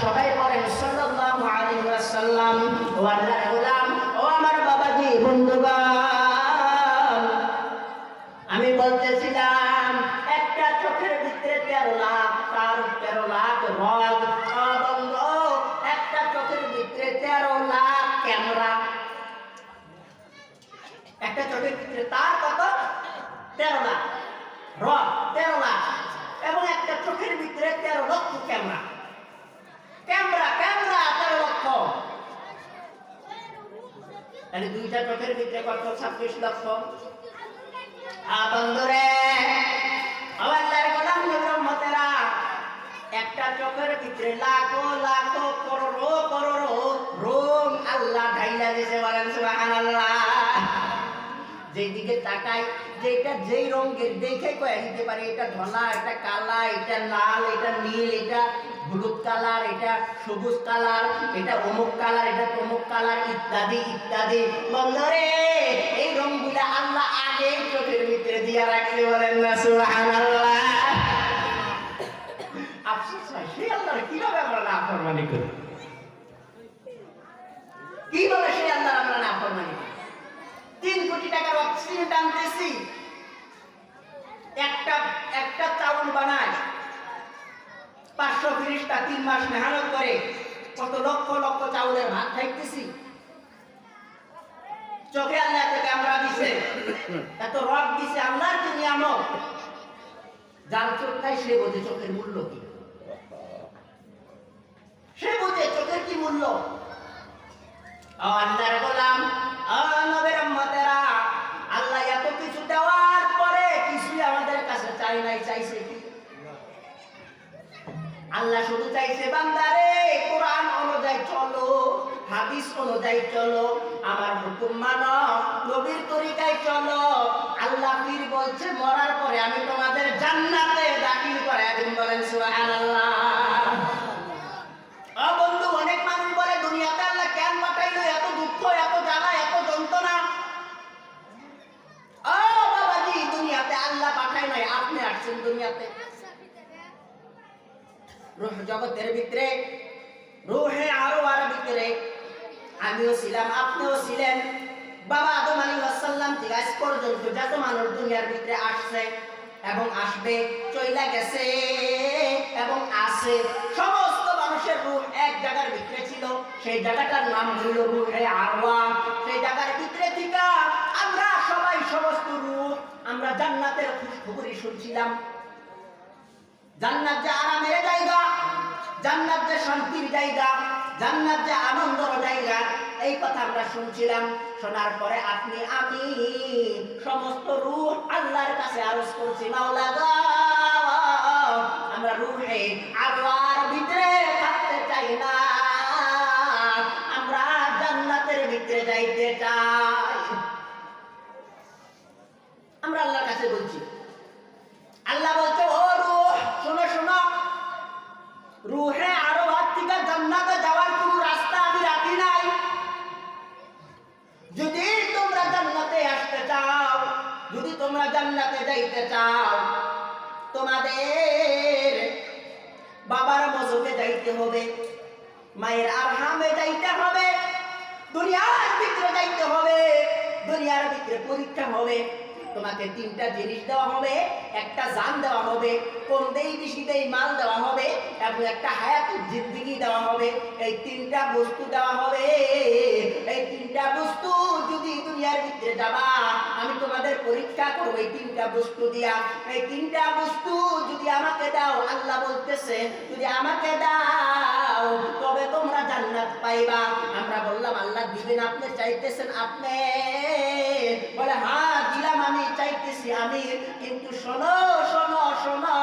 সবাই বলেন সাল্লাল্লাহু আলাইহি ওয়াসাল্লাম। ও আল্লাহর গোলাম, ও আমার বাবাজি বন্ধুগণ, আমি বলতেছিলাম একটা চোখের ভিতরে 13 লাখ তার, 13 লাখ রগ। বন্ধু, একটা চোখের ভিতরে 13 লাখ ক্যামেরা। একটা চোখের ভিতরে তার কত? 13 লাখ রগ, 13 লাখ। এবং একটা চোখের ভিতরে 13 লক্ষ ক্যামেরা। ক্যামেরা 13 লক্ষ। তাহলে দুইটা চোখের ভিতরে কত? 26 লক্ষ। বন্ধুরে, আল্লাহর গোলাম উম্মতেরা, একটা চোখের ভিতরে লাখো লাখো করোড়ো করোড়ো রং আল্লাহ ঢাইলা দিয়েছে। বলেন সুবহানাল্লাহ। যেদিকে তাকাই, যেটা যেই রঙের দেখে কয়ে দিতে পারে এটা ধলা, এটা কালা, এটা লাল, এটা নীল, এটা হলুদ কালার, এটা সবুজ কালার, এটা অমুক কালার, এটা তমুক কালার, ইত্যাদি ইত্যাদি। বন্ধুরে, এই রঙগুলা আল্লাহ আগে চোখের ভিতরে দিয়া রাখছে। বলেন না সুবহানাল্লাহ। আফসোস হয়, সেই আল্লাহর কিভাবে আমরা নাফরমানি করি। কিভাবে সেই আল্লাহর আমরা নাফরমানি করি? 3 কোটি টাকার অক্সিজেন টানতেছি, একটা চাউল বানায় 500 ফিরিস্তা 3 মাস মেহনত করে কত লক্ষ লক্ষ চাউলের ভাত খাইতেছি। চোখে আল্লাহ এত ক্যামেরা দিছে, এত রড দিছে, আল্লাহর কি নিয়ামত। যার চোখ নাই সে বোঝে চোখের মূল্য কি, সে বোঝে চোখের কি মূল্য। আল্লাহর গোলাম, নবীর উম্মতেরা, আল্লাহ এত কিছু দেওয়ার পরে কিছুই আমাদের কাছে চাই নাই। চাইছে কি? আল্লাহ শুধু চাইছে বান্দারে কোরআন অনুযায়ী চলো, হাদিস অনুযায়ী চলো, আমার হুকুম মানো, নবীর তরিকায় চলো। আল্লাহ ফির বলছে মরার পরে আমি তোমাদের জান্নাতে দাখিল করে দিন। বলেন সুবহানাল্লাহ। বন্ধু, অনেক মানুষ বলে দুনিয়াতে আল্লাহ কেন পাঠাইলো, এত দুঃখ, এত জ্বালা, এত যন্ত্রণা। বাবাজি, দুনিয়াতে আল্লাহ পাঠায় নাই, আপনি আসছেন দুনিয়াতে। রূহ জগতের ভিতরে, রূহে আরওয়ার ভিতরে আমিও ছিলাম, আপনিও ছিলেন। বাবা আদম আলাইহিস সালাম থেকে আজ পর্যন্ত যত মানুষ দুনিয়ার ভিতরে আসছে এবং আসবে, চইলা গেছে এবং আছে, সমস্ত মানুষের রূহ এক জায়গার ভিতরে ছিল। সেই জায়গাটার নাম হলো রূহে আরওয়া। সেই জায়গার ভিতরে থেকে আমরা সবাই, সমস্ত রূহ, আমরা জান্নাতের খুশখবরি শুনছিলাম। জান্নাত যে আরামের জায়গা, জান্নাত যে শান্তির জায়গা, জান্নাত যে আনন্দের জায়গা, এই কথা আমরা শুনছিলাম। শোনার পরে আপনি আমি সমস্ত রূহ আল্লাহর কাছে আরজ করছি, মাওলা গো, আমরা রূহে আরওয়ার ভিতরে থাকতে চাই না, আমরা জান্নাতের ভিতরে যাইতে চাই। আমরা আল্লাহর কাছে বলছি। আল্লাহ বলছে, ও রূহ, শোনো শোনো, রূহে আরওয়ার থেকে জান্নাতে যাওয়ার কোনো রাস্তা আমি রাখি নাই। যদি তোমরা জান্নাতে আসতে চাও, যদি তোমরা জান্নাতে যাইতে চাও, তোমাদের বাবার মজকে যাইতে হবে, মায়ের আরহামে যাইতে হবে, দুনিয়ার ভিতরে যাইতে হবে, দুনিয়ার ভিতরে পরীক্ষা হবে। তোমাকে 3টা জিনিস দেওয়া হবে, একটা জান দেওয়া হবে, কম দেই বেশি দেই মাল দেওয়া হবে, এবং একটা হায়াতুল জিন্দেগি দেওয়া হবে। এই 3টা বস্তু দেওয়া হবে। এই 3টা বস্তু যদি দুনিয়ার ভিতরে যাবা, আমি তোমাদের পরীক্ষা করব এই 3টা বস্তু দিয়া। এই 3টা বস্তু যদি আমাকে দাও, আল্লাহ বলতেছে যদি আমাকে দাও তবে তোমরা জান্নাত পাইবা। আমরা বললাম আল্লাহ দিবেন, আপনি চাইতেছেন, আপনি বলে হ্যাঁ দিলাম, আমি চাইতেছি আমি, কিন্তু শোনো শোনো শোনো,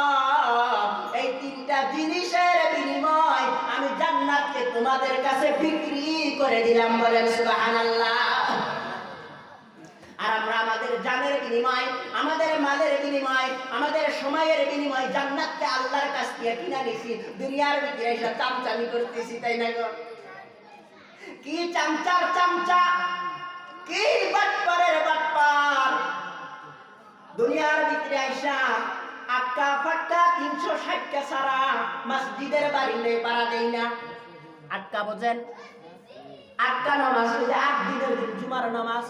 এই 3টা জিনিসের বিনিময় আমি জান্নাতকে তোমাদের কাছে বিক্রি করে দিলাম। বলেন সুবহানাল্লাহ। আর আমরা আমাদের জানের বিনিময়, আমাদের মালের বিনিময়, আমাদের সময়ের বিনিময় জান্নাতকে আল্লাহর কাছ থেকে কিনা নিছি। দুনিয়ার ভিতরে এসে চামচামি করতেছি, তাই না গো? কি চামচার চামচা, কি বাটপারের বাটপার। দুনিয়ার ভিতরে আইসা আটকা ফাটকা 360টা সারা মসজিদের বাড়িতে পাড়া দেই না। আটকা বোঝেন? আটকা নামাজ, ওই যে 8 দিনের জুমার নামাজ,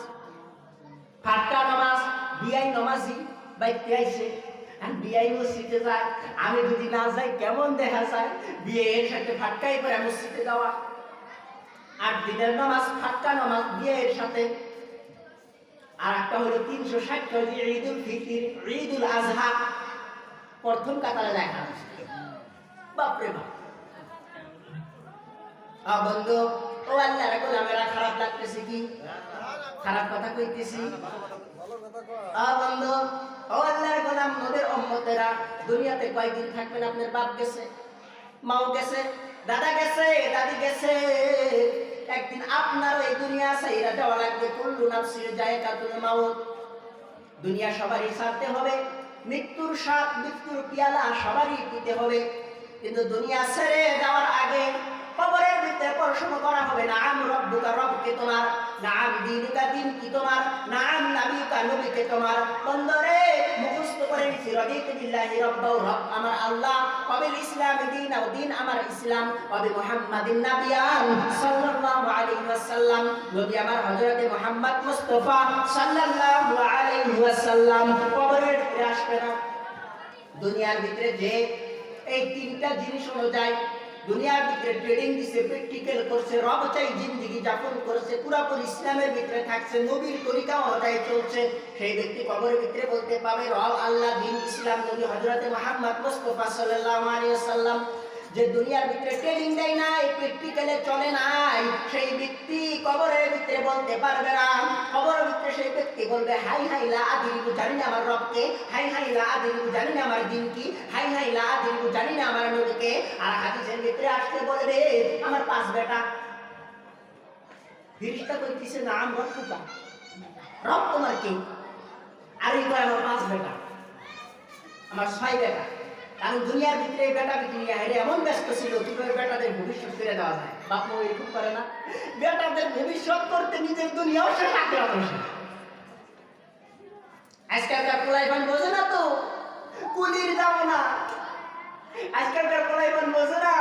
ফাটকা নামাজ। বিআই নামাজি বাইতে আইছে, আর বিআই মসজিদে যায়। আমি যদি না যাই কেমন দেখা যায়? বিয়ের সাথে ফাটকাই করে মসজিদে যাওয়া। 8 দিনের নামাজ, ফাটকা নামাজ বিয়ের সাথে। আর একটা হলো 360টা ঈদুল ফিতর, ঈদুল আজহা, প্রথম কাতারে লেখা আছে। বাপরে বাপ। বন্ধু, ও আল্লাহর গোলামেরা, খারাপ লাগতেছে কি? খারাপ কথা কইতেছি? বন্ধু, ও আল্লাহর গোলাম, নবীর উম্মতেরা, দুনিয়াতে কয়দিন থাকবেন? আপনার বাপ গেছে, মাও গেছে, দাদা গেছে, দাদি গেছে। একদিন আপনারও এই দুনিয়া ছাইরা যাওয়া লাগবে। কুল্লু নাফসিন যায়কাতুল মাউত। দুনিয়া সবারই ছাড়তে হবে, মৃত্যুর স্বাদ, মৃত্যুর পিয়ালা সবারই পিতে হবে। কিন্তু দুনিয়া ছেড়ে যাওয়ার আগে কবরের ভিতরে প্রশ্ন করা হবে, নাম রব্বুকা, রব কে তোমার, নাম দীনুকা, দিন কি তোমার, নাম নবীকা, নবী কে তোমার। বন্ধরে মুখস্থ করে নিছি, রাদিতু বিল্লাহি রাব্বাও, রব আমার আল্লাহ, ওয়াবিল ইসলামি দীনাও, দিন আমার ইসলাম, ওয়াবি মুহাম্মাদিন নাবিয়ান সাল্লাল্লাহু আলাইহি ওয়াসাল্লাম, নবী আমার হযরতে মুহাম্মদ মুস্তাফা সাল্লাল্লাহু আলাইহি ওয়াসাল্লাম কবরের ভিতরে আসবে না। দুনিয়ার ভিতরে যে এই তিনটা জিনিস অনুযায়ী দুনিয়ার ভিতরে ট্রেডিং দিছে, প্র্যাকটিক্যাল করছে, রব চাই জিন্দেগি যাপন করছে, পুরাপুরি ইসলামের ভিতরে থাকছে, নবীর তরিকা অনুযায়ী চলছে, সেই ব্যক্তি কবরের ভিতরে বলতে পাবে রব আল্লাহ, দ্বীন ইসলাম, নবী হযরতে মুহাম্মদ মুস্তাফা সাল্লাল্লাহু আলাইহি ওয়াসাল্লাম। যে দুনিয়ার ভিতরে ট্রেনিং দেয় নাই, প্র্যাকটিক্যালে চলে নাই, সেই ব্যক্তি কবরের ভিতরে বলতে পারবে না। কবরের ভিতরে সেই ব্যক্তি বলবে হাই হাই লা আদিরি, জানি না আমার রবকে, হাই হাই লা আদিরি, জানি না আমার দিন কি, হাই হাই লা আদিরি, জানি না আমার নবীকে। আর হাদিসের ভিতরে আসতে বলবে আমার 5 বেটা। ফেরেশতা কইতেছে নাম রব্বুকা, রব তোমার কে? আর এই কয় আমার 5 বেটা, আমার 6 বেটা। কারণ দুনিয়ার ভিতরে বেটা বেটি নিয়ে এমন ব্যস্ত ছিল, কিভাবে বেটাদের ভবিষ্যৎ করে দেওয়া যায়। বাপ মা এরকম করে না, বেটাদের ভবিষ্যৎ করতে নিজের দুনিয়াও সে থাকে অবশ্যই। আজকালকার পোলাইবান বোঝে না তো, কুলির যাবো না। আজকালকার পোলাইবান বোঝে না,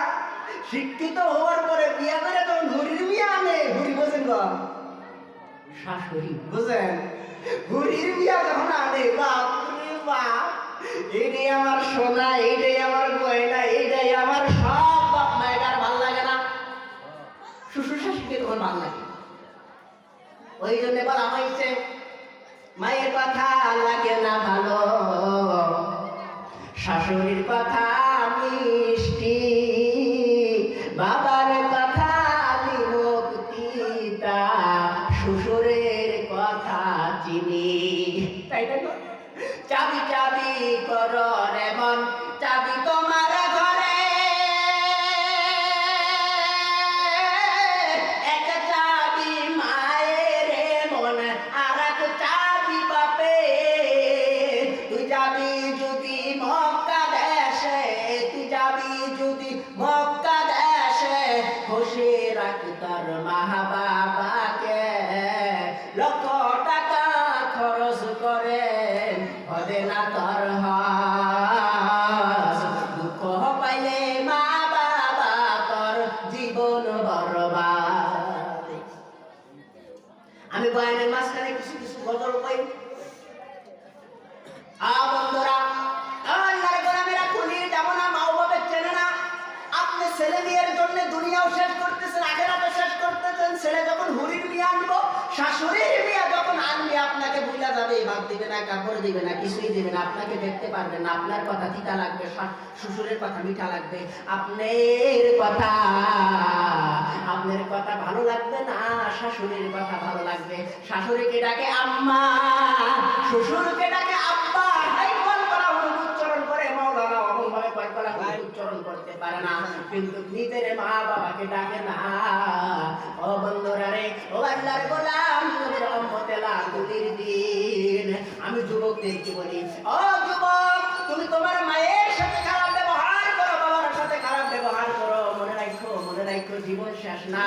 শিক্ষিত হওয়ার পরে বিয়া করে তখন হরির বিয়া আনে। হরি বোঝেন গো, শাশুড়ি বোঝেন, হরির বিয়া যখন আনে, বাপ রে বাপ, এইটাই আমার সোনা, এইটাই আমার গয়না, এইটাই আমার সব। বাপ মায়ের আর ভাল লাগে না, শ্বশুর শাশুড়িকে তখন ভাল লাগে। ওই জন্য বলা হয়েছে মায়ের কথা লাগে না ভালো, শাশুড়ির কথা মিষ্টি, বাবার কথা বিমুক্তিতা, শ্বশুরের কথা চিনি। তাই না? চাবি চাবি করো রে মন, চাবি তোমার ঘরে, এক চাবি মায়ের মন, আর এক চাবি বাপে। তুই যাবি যদি মক্কা দেশে, তুই যাবি যদি মক্কা দেশে, খুশি রাখ তোর মা বাবাকে, লক্ষ টাকা খরচ করে হবে না তোর হাস। দুঃখ পাইলে মা বাবা তোর জীবন বরবাদ। আমি বয়ানের মাঝখানে কিছু কিছু গজল পাই। বন্ধুরা, আল্লাহর গোলামেরা কুলির যাব না, মা বাবা চেনে না। আপনি ছেলে মেয়ের জন্য দুনিয়াও শেষ করতেছেন, আখিরাতও শেষ করতেছেন। ছেলে যখন হুরির বিয়ে আনবো, শাশুড়ির বিয়ে যখন আনবে, আপনাকে ভুলা যাবে, ভাত দিবে না, কাপড় দিবে না, কিছুই দিবে না, আপনাকে দেখতে পারবে না। আপনার কথা তিতা লাগবে, শ্বশুরের কথা মিঠা লাগবে, আপনার কথা ভালো লাগবে না, শাশুড়ির কথা ভালো লাগবে। শাশুড়িকে ডাকে আম্মা, শ্বশুরকে ডাকে আব্বা। উচ্চারণ করে মাওলানা অমন ভাবে কয়েকবার উচ্চারণ করতে পারে না, কিন্তু নিজের মা বাবাকে ডাকে না। ও বন্ধুরা রে, ও আল্লাহর গোলাম, নবীর উম্মতে লাগুলির দিন, আমি যুবকদেরকে বলি, ও যুবক, তুমি তোমার মায়ের সাথে খারাপ ব্যবহার করো, বাবার সাথে খারাপ ব্যবহার করো, মনে রাখো জীবন শেষ না।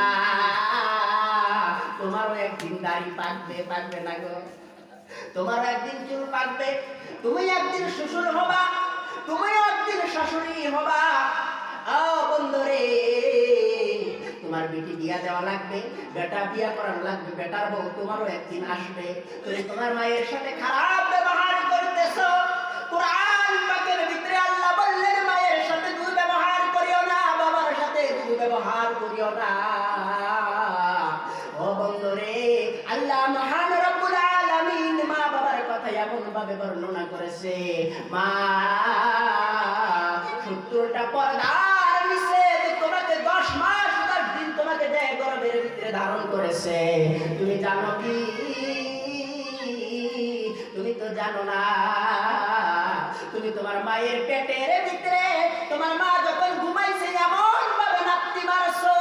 তোমারও একদিন দাড়ি পাকবে না গো, তোমারও একদিন চুল পাকবে, তুমি একদিন শ্বশুর হবা, তুমি একদিন শাশুড়ি হবা। ও বন্ধুরে, তোমার বেটি বিয়া দেওয়া লাগবে, বেটা বিয়া করানো লাগবে, বেটার বউ তোমারও একদিন আসবে। তুমি তোমার মায়ের সাথে খারাপ ব্যবহার করতেছো। কুরআন পাকের ভিতরে আল্লাহ বললেন মায়ের সাথে দুর্ব্যবহার করিও না, বাবার সাথে দুর্ব্যবহার করিও না। ও বন্ধুরে, আল্লাহ মহান রব্বুল আলামিন মা বাবার কথা এমন ভাবে বর্ণনা করেছে, মা 70টা পর্দার নিচে তোমাকে 10 মাস 10 দিন তোমাকে দেয় গর্ভের ভিতরে ধারণ করেছে। তুমি জানো কি? তুমি তো জানো না। তুমি তোমার মায়ের পেটের ভিতরে তোমার মা যখন ঘুমাইছে এমন ভাবে নাত্তি মারছো,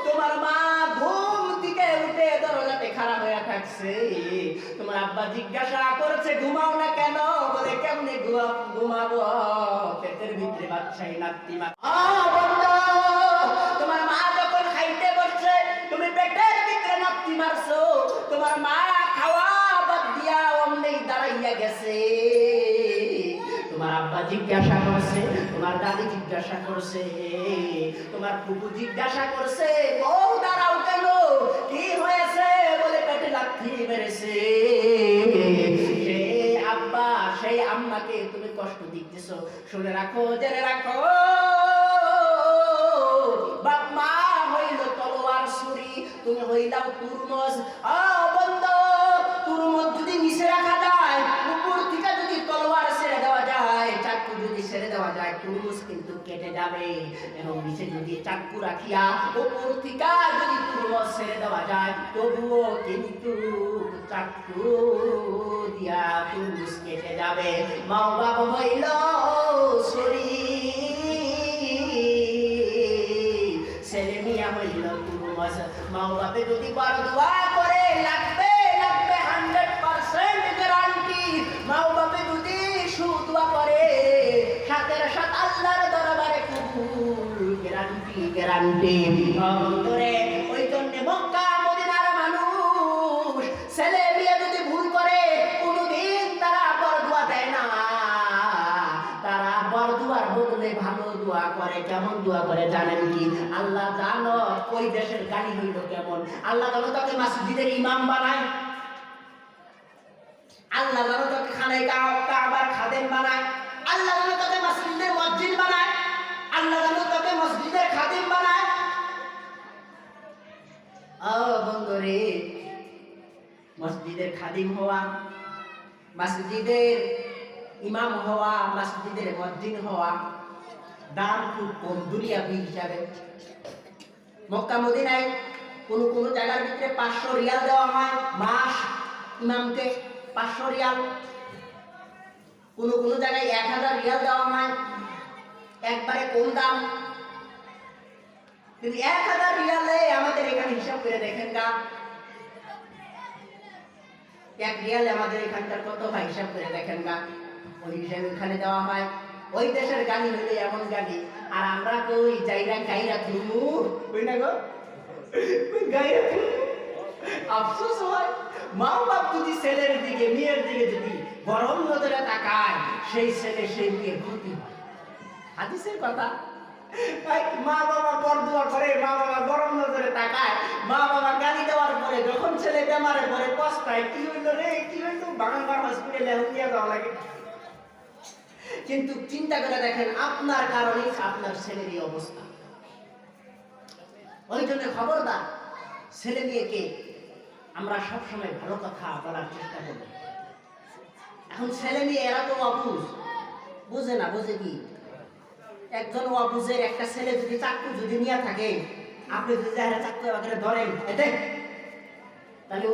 তোমার মা ঘুম থেকে উঠে দরজাতে খারাপ হয়ে থাকছে। তোমার আব্বা জিজ্ঞাসা করেছে ঘুমাও না কেন? বলে কেমনে ঘুমাবো, পেটের ভিতরে বাচ্চাই নাত্তি মার। তোমার মা যখন খাইতে বসছে তুমি পেটের ভিতরে নাত্তি মারছো। তোমার মা খাওয়া বাদ দিয়া অমনি দাঁড়াইয়া গেছে। তোমার আব্বা জিজ্ঞাসা করছে, তোমার দাদি জিজ্ঞাসা করছে, তোমার ফুপু জিজ্ঞাসা করছে, বউ দাঁড়াও শুনছো, শুনে রাখো, জেনে রাখো, বাপ মা হইল তলোয়ার ছুরি, তুমি হইলাও তুরমুজ। বন্ধু, তুরমুজ যদি নিচে রাখা যায়, উপর থেকে যদি তলোয়ার ছেড়ে দেওয়া যায়, চাকু যদি ছেড়ে দেওয়া যায়, তুরমুজ কিন্তু কেটে যাবে। এবং নিচে যদি চাকু রাখিয়া উপর থেকে যদি তুরমুজ ছেড়ে দেওয়া যায়, তবুও কিন্তু চাকু দিয়া তুরমুজ কেটে যাবে। মা বাবা হইল ছুরি, ছেলে মিয়া হইল তুরমুজ। মা বাবা যদি বড় দোয়া করে, লাগবে 100% গ্যারান্টি। মা বাবা যদি সুদোয়া করে, সাথে সাথে আল্লাহর দরবারে কবুল, গ্যারান্টি। বন্ধুরে, ওই জন্য মক্কা মদিনার মানুষ ছেলে মেয়ে যদি ভুল করে, কোনদিন তারা বরদোয়া দেয় না। তারা বরদোয়ার বদলে ভালো দোয়া করে। কেমন দোয়া করে জানেন কি? আল্লাহ জানো ওই দেশের গালি হইল কেমন। আল্লাহ জানো তাকে মসজিদের ইমাম বানায়, আল্লাহ জানো তাকে খানায় কাবার খাদেম বানায়, আল্লাহ জানো তাকে মসজিদের মসজিদ বানায়, আল্লাহ জানো তাকে মসজিদের খাদিম বানায়। বন্ধুরে, মসজিদের খাদিম হওয়া, মসজিদের ইমাম হওয়া, মসজিদের মসজিদ হওয়া দাম খুব কম দুনিয়াবি হিসাবে। মক্কা মদিনায় কোন কোন জায়গার ভিতরে 500 রিয়াল দেওয়া হয় মাস ইমামকে, 500 রিয়াল। কোন কোন জায়গায় 1000 রিয়াল দেওয়া হয়, একবারে কম দাম। কিন্তু 1000 রিয়ালে আমাদের এখানে হিসাব করে দেখেন গা, 1 রিয়ালে আমাদের এখানকার কত হয় হিসাব করে দেখেন গা। ওই হিসাবে ওখানে দেওয়া হয়। ওই দেশের গালি হইলে এমন গালি, আর আমরা কই যাইরা গাইরা তুমু, কই না গো, কই গাইরা তুমু। আফসোস হয়, মা বাপ যদি ছেলের দিকে মেয়ের দিকে যদি গরম নজরে তাকায়, সেই ছেলে সেই মেয়ের ক্ষতি হয়। হাদিসের কথা। মা বাবা বরদোয়া করে, মা বাবা গরম নজরে তাকায়, মা বাবা গালি দেওয়ার পরে যখন ছেলে বেমারে পরে পস্তায়, কি হইল রে, কি হইল, বাংলা হসপিটালে হুঁকিয়ে দেওয়া লাগে। কিন্তু চিন্তা করে দেখেন, আপনার কারণেই আপনার ছেলের এই অবস্থা। ওই জন্য খবরদার, ছেলে মেয়েকে আমরা সবসময় ভালো কথা বলার চেষ্টা করব। এখন ছেলে মেয়ে এরা তো অবুঝ, বুঝে না। বুঝে কি? একজন অবুঝের একটা ছেলে যদি চাকু যদি নিয়ে থাকে, আপনি যদি চাকু আমাকে ধরেন, তাহলে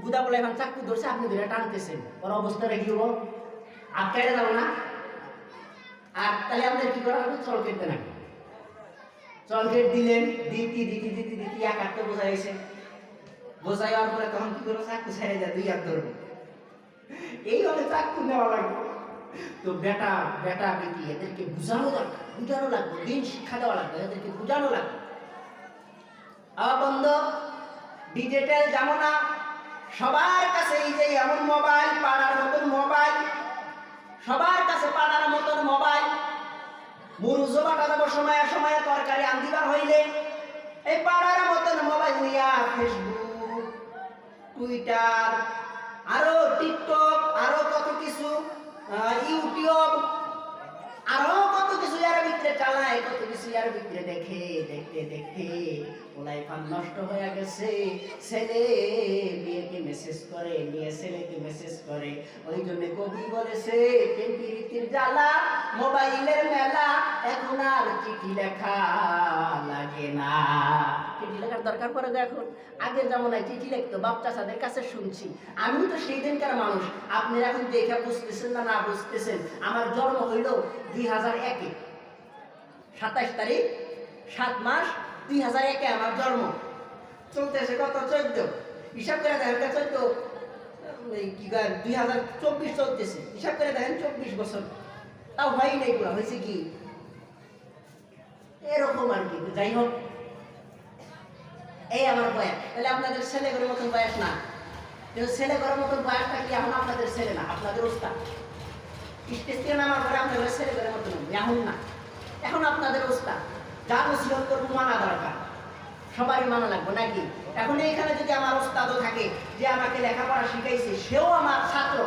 বুদা বলে এখন চাকু ধরছে, আপনি ধরে টানতেছেন, ওর অবস্থাটা কি হবো? আটকাইতে যাবো না? আর তাহলে আমাদের কি করা হবে? চল কেটে না, চল কেট দিলেন, দিতি এক হাতে বোঝাইছে, বোঝাই হওয়ার পরে তখন কি করবো? চাকু ছেড়ে যায়, 2 হাত ধরবো। এই হলে চাকু নেওয়া লাগবে। তো বেটা বেটি এদেরকে বুঝানো লাগবে, দিন শিক্ষা দেওয়া লাগবে, এদেরকে বুঝানো লাগবে। বন্ধু, ডিজিটাল জামানা, সবার কাছে এই যে এমন মোবাইল, পাড়ার মতন মোবাইল, সবার কাছে পাড়ার মতন মোবাইল। মুরুজো বাটা দেবো সময়ে সময়ে, তরকারি আন্দিবার হইলে এই পাড়ার মতন মোবাইল নিয়া ফেসবুক, টুইটার, আরো টিকটক, আরো কত কিছু, ইউটিউব, আরো কত কিছু এর ভিতরে চালায়, কত কিছু এর ভিতরে দেখে, দেখতে ওলাই ফান নষ্ট হয়ে গেছে। ছেলে মেয়েকে মেসেজ করে, মেয়ে ছেলেকে মেসেজ করে। ওই জন্য কবি বলেছে, প্রেম প্রীতির জ্বালা, মোবাইলের মেলা, এখন আর চিঠি লেখা লাগে না। চিঠি লেখার দরকার পড়ে না এখন। আগের জামানায় চিঠি লিখতো, বাপ চাচাদের কাছে শুনছি। আমি তো সেই দিনকার মানুষ। আপনারা এখন দেখে বুঝতেছেন না বুঝতেছেন। আমার জন্ম হইল 2001-এ, 27 তারিখ 7 মাস 2001-এ আমার জন্ম। চলতেছে কত? 14। হিসাব করে দেখেন, 14 কি 2024 চলতেছে। হিসাব করে দেখেন 24 বছর, তাও হয়ই নাই। পুরা হয়েছে কি এরকম আর কি। যাই হোক, এই আমার বয়স। তাহলে আপনাদের ছেলে ঘরের মতন বয়স না। কিন্তু ছেলে ঘরের মতন বয়স থাকলে এখন আপনাদের ছেলে না, আপনাদের ওস্তাদ। স্টেজ থেকে নামার পরে আপনাদের ছেলে ঘরের মতন এখন না, এখন আপনাদের ওস্তাদ। যা নসিহত করবো মানা দরকার, সবারই মানা লাগবে নাকি? এখন এইখানে যদি আমার ওস্তাদও থাকে, যে আমাকে লেখাপড়া শিখাইছে, সেও আমার ছাত্র,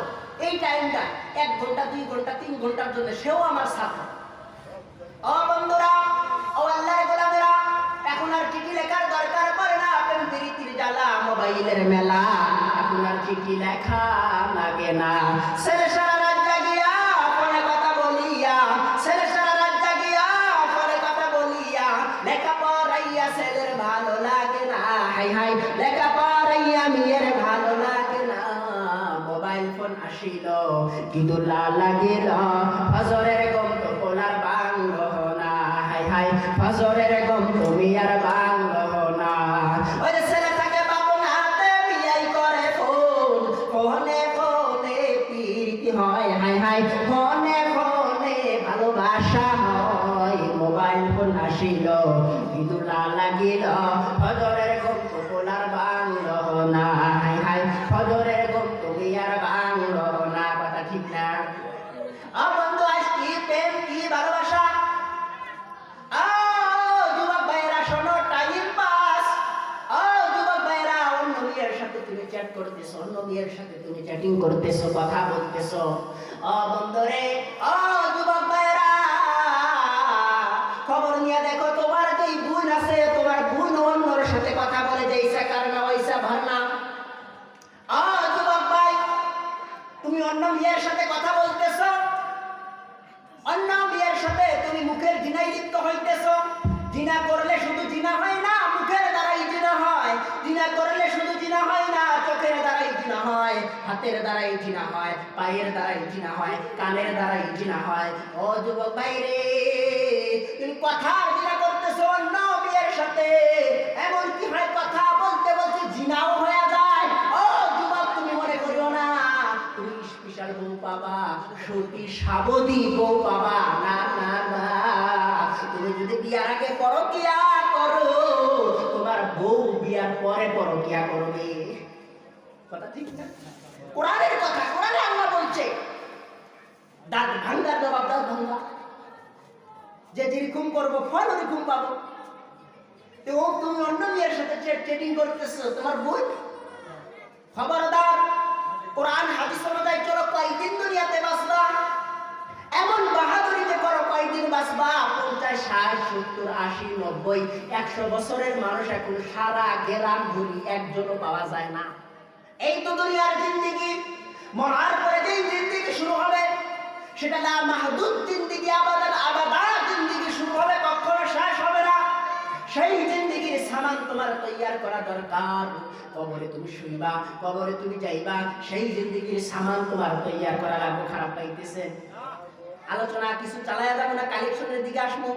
এই টাইমটা 1 ঘন্টা 2 ঘন্টা 3 ঘন্টার জন্য সেও আমার ছাত্র। ও বন্ধুরা, ও আল্লাহর গোলামেরা, এখন আর চিঠি লেখার দরকার পড়ে না। প্রেম প্রীতির জ্বালা মোবাইলের মেলা, এখন আর চিঠি লেখা লাগে না। ছেলে সারা রাত জাগিয়া ফোনে কথা বলিয়া, ছেলে সারা রাত জাগিয়া ফোনে কথা বলিয়া, লেখা পড়াইয়া ছেলের ভালো লাগে না। হাই হাই, লেখা পড়াইয়া মেয়ের ভালো লাগে না। মোবাইল ফোন আসিল কি দুলা লাগিল, ফজরের গম তো পোলার বাংল না। হাই হাই, ফজরের গম তুমি আর বাংল না। ওই যে ছেলে থাকে বাবু নাতে বিয়াই করে ফোন, ফোনে ফোনে প্রীতি হয়। হাই হাই, ফোনে ফোনে ভালোবাসা হয়। মোবাইল ফোন আসিল কি দুলা লাগিল, ফজরের গম তো পোলার বাংল না। হাই হাই, ফজরের গম তুমি আর বাংল না। কথা ঠিক না? বন্ধু, আজ কি প্রেম কি ভালোবাসা। যুবক ভাইয়েরা শোনো, টাইম পাস। যুবক ভাইয়েরা, অন্য মেয়ের সাথে তুমি চ্যাট করতেছো, অন্য মেয়ের সাথে তুমি চ্যাটিং করতেছো, কথা বলতেছো। বন্ধুরে, যুবক ভাইয়েরা, খবর নিয়ে দেখো, তোমার যেই বোন আছে, তোমার বোন অন্যর সাথে কথা বলে, যেইসা কারণা ওইসা ভারনা। যুবক ভাই, তুমি অন্য মেয়ের সাথে কথা বলতেছো, অন্য মেয়ের সাথে তুমি মুখের জিনায় লিপ্ত হইতেছো। জিনা করলে শুধু জিনা হয় না, মুখের দ্বারাই জিনা হয়। জিনা করলে শুধু জিনা হয় না, চোখের দ্বারাই জিনা হয়, হাতের দ্বারাই জিনা হয়, পায়ের দ্বারাই জিনা হয়, কানের দ্বারাই জিনা হয়। ও যুবক ভাই রে, তুমি কথা জিনা করতেছো অন্য মেয়ের সাথে। এমন কি হয়, কথা বলতে বলতে জিনাও হয়ে যায়। ও যুবক, তুমি মনে করিও না তুমি স্পেশাল বউ পাবা, সতী সাবধী বউ পাবা। না না না, তুমি যদি বিয়ার আগে পরকিয়া করো, তোমার বউ বিয়ার পরে পরকিয়া করবে। কথা ঠিক না? কোরআনের কথা, কোরআনে আল্লাহ বলছে, দাঁত ভাঙ্গার জবাব দাঁত ভাঙ্গা। যে যেরকম করবো ফল ওরকম পাবো। তো তুমি অন্য মেয়ের সাথে চ্যাটিং করতেছো, তোমার বোন। খবরদার, কোরআন হাদিস অনুযায়ী চলো, কয়দিন দুনিয়াতে বাঁচবা, এমন বাহাদুরিতে করো কয়দিন বাঁচবা। 50, 60, 70, 80, 90, 100 বছরের মানুষ এখন সারা গেলাম ঘুরি, একজনও পাওয়া যায় না। এই তো দুনিয়ার জিন্দেগি। মরার পরে যেই জিন্দেগি শুরু হবে, সেটা না মাহদুদ জিন্দেগি, আবাদান আবাদা জিন্দেগি শুরু হবে, কখনো শেষ হবে না। সেই জিন্দেগির সামান তোমার তৈয়ার করা দরকার। কবরে তুমি শুইবা, কবরে তুমি যাইবা, সেই জিন্দেগির সামান তোমার তৈয়ার করা লাগবে। খারাপ পাইতেছে? আলোচনা কিছু চালাইয়া যাবো না, কালেকশনের দিকে আসবো,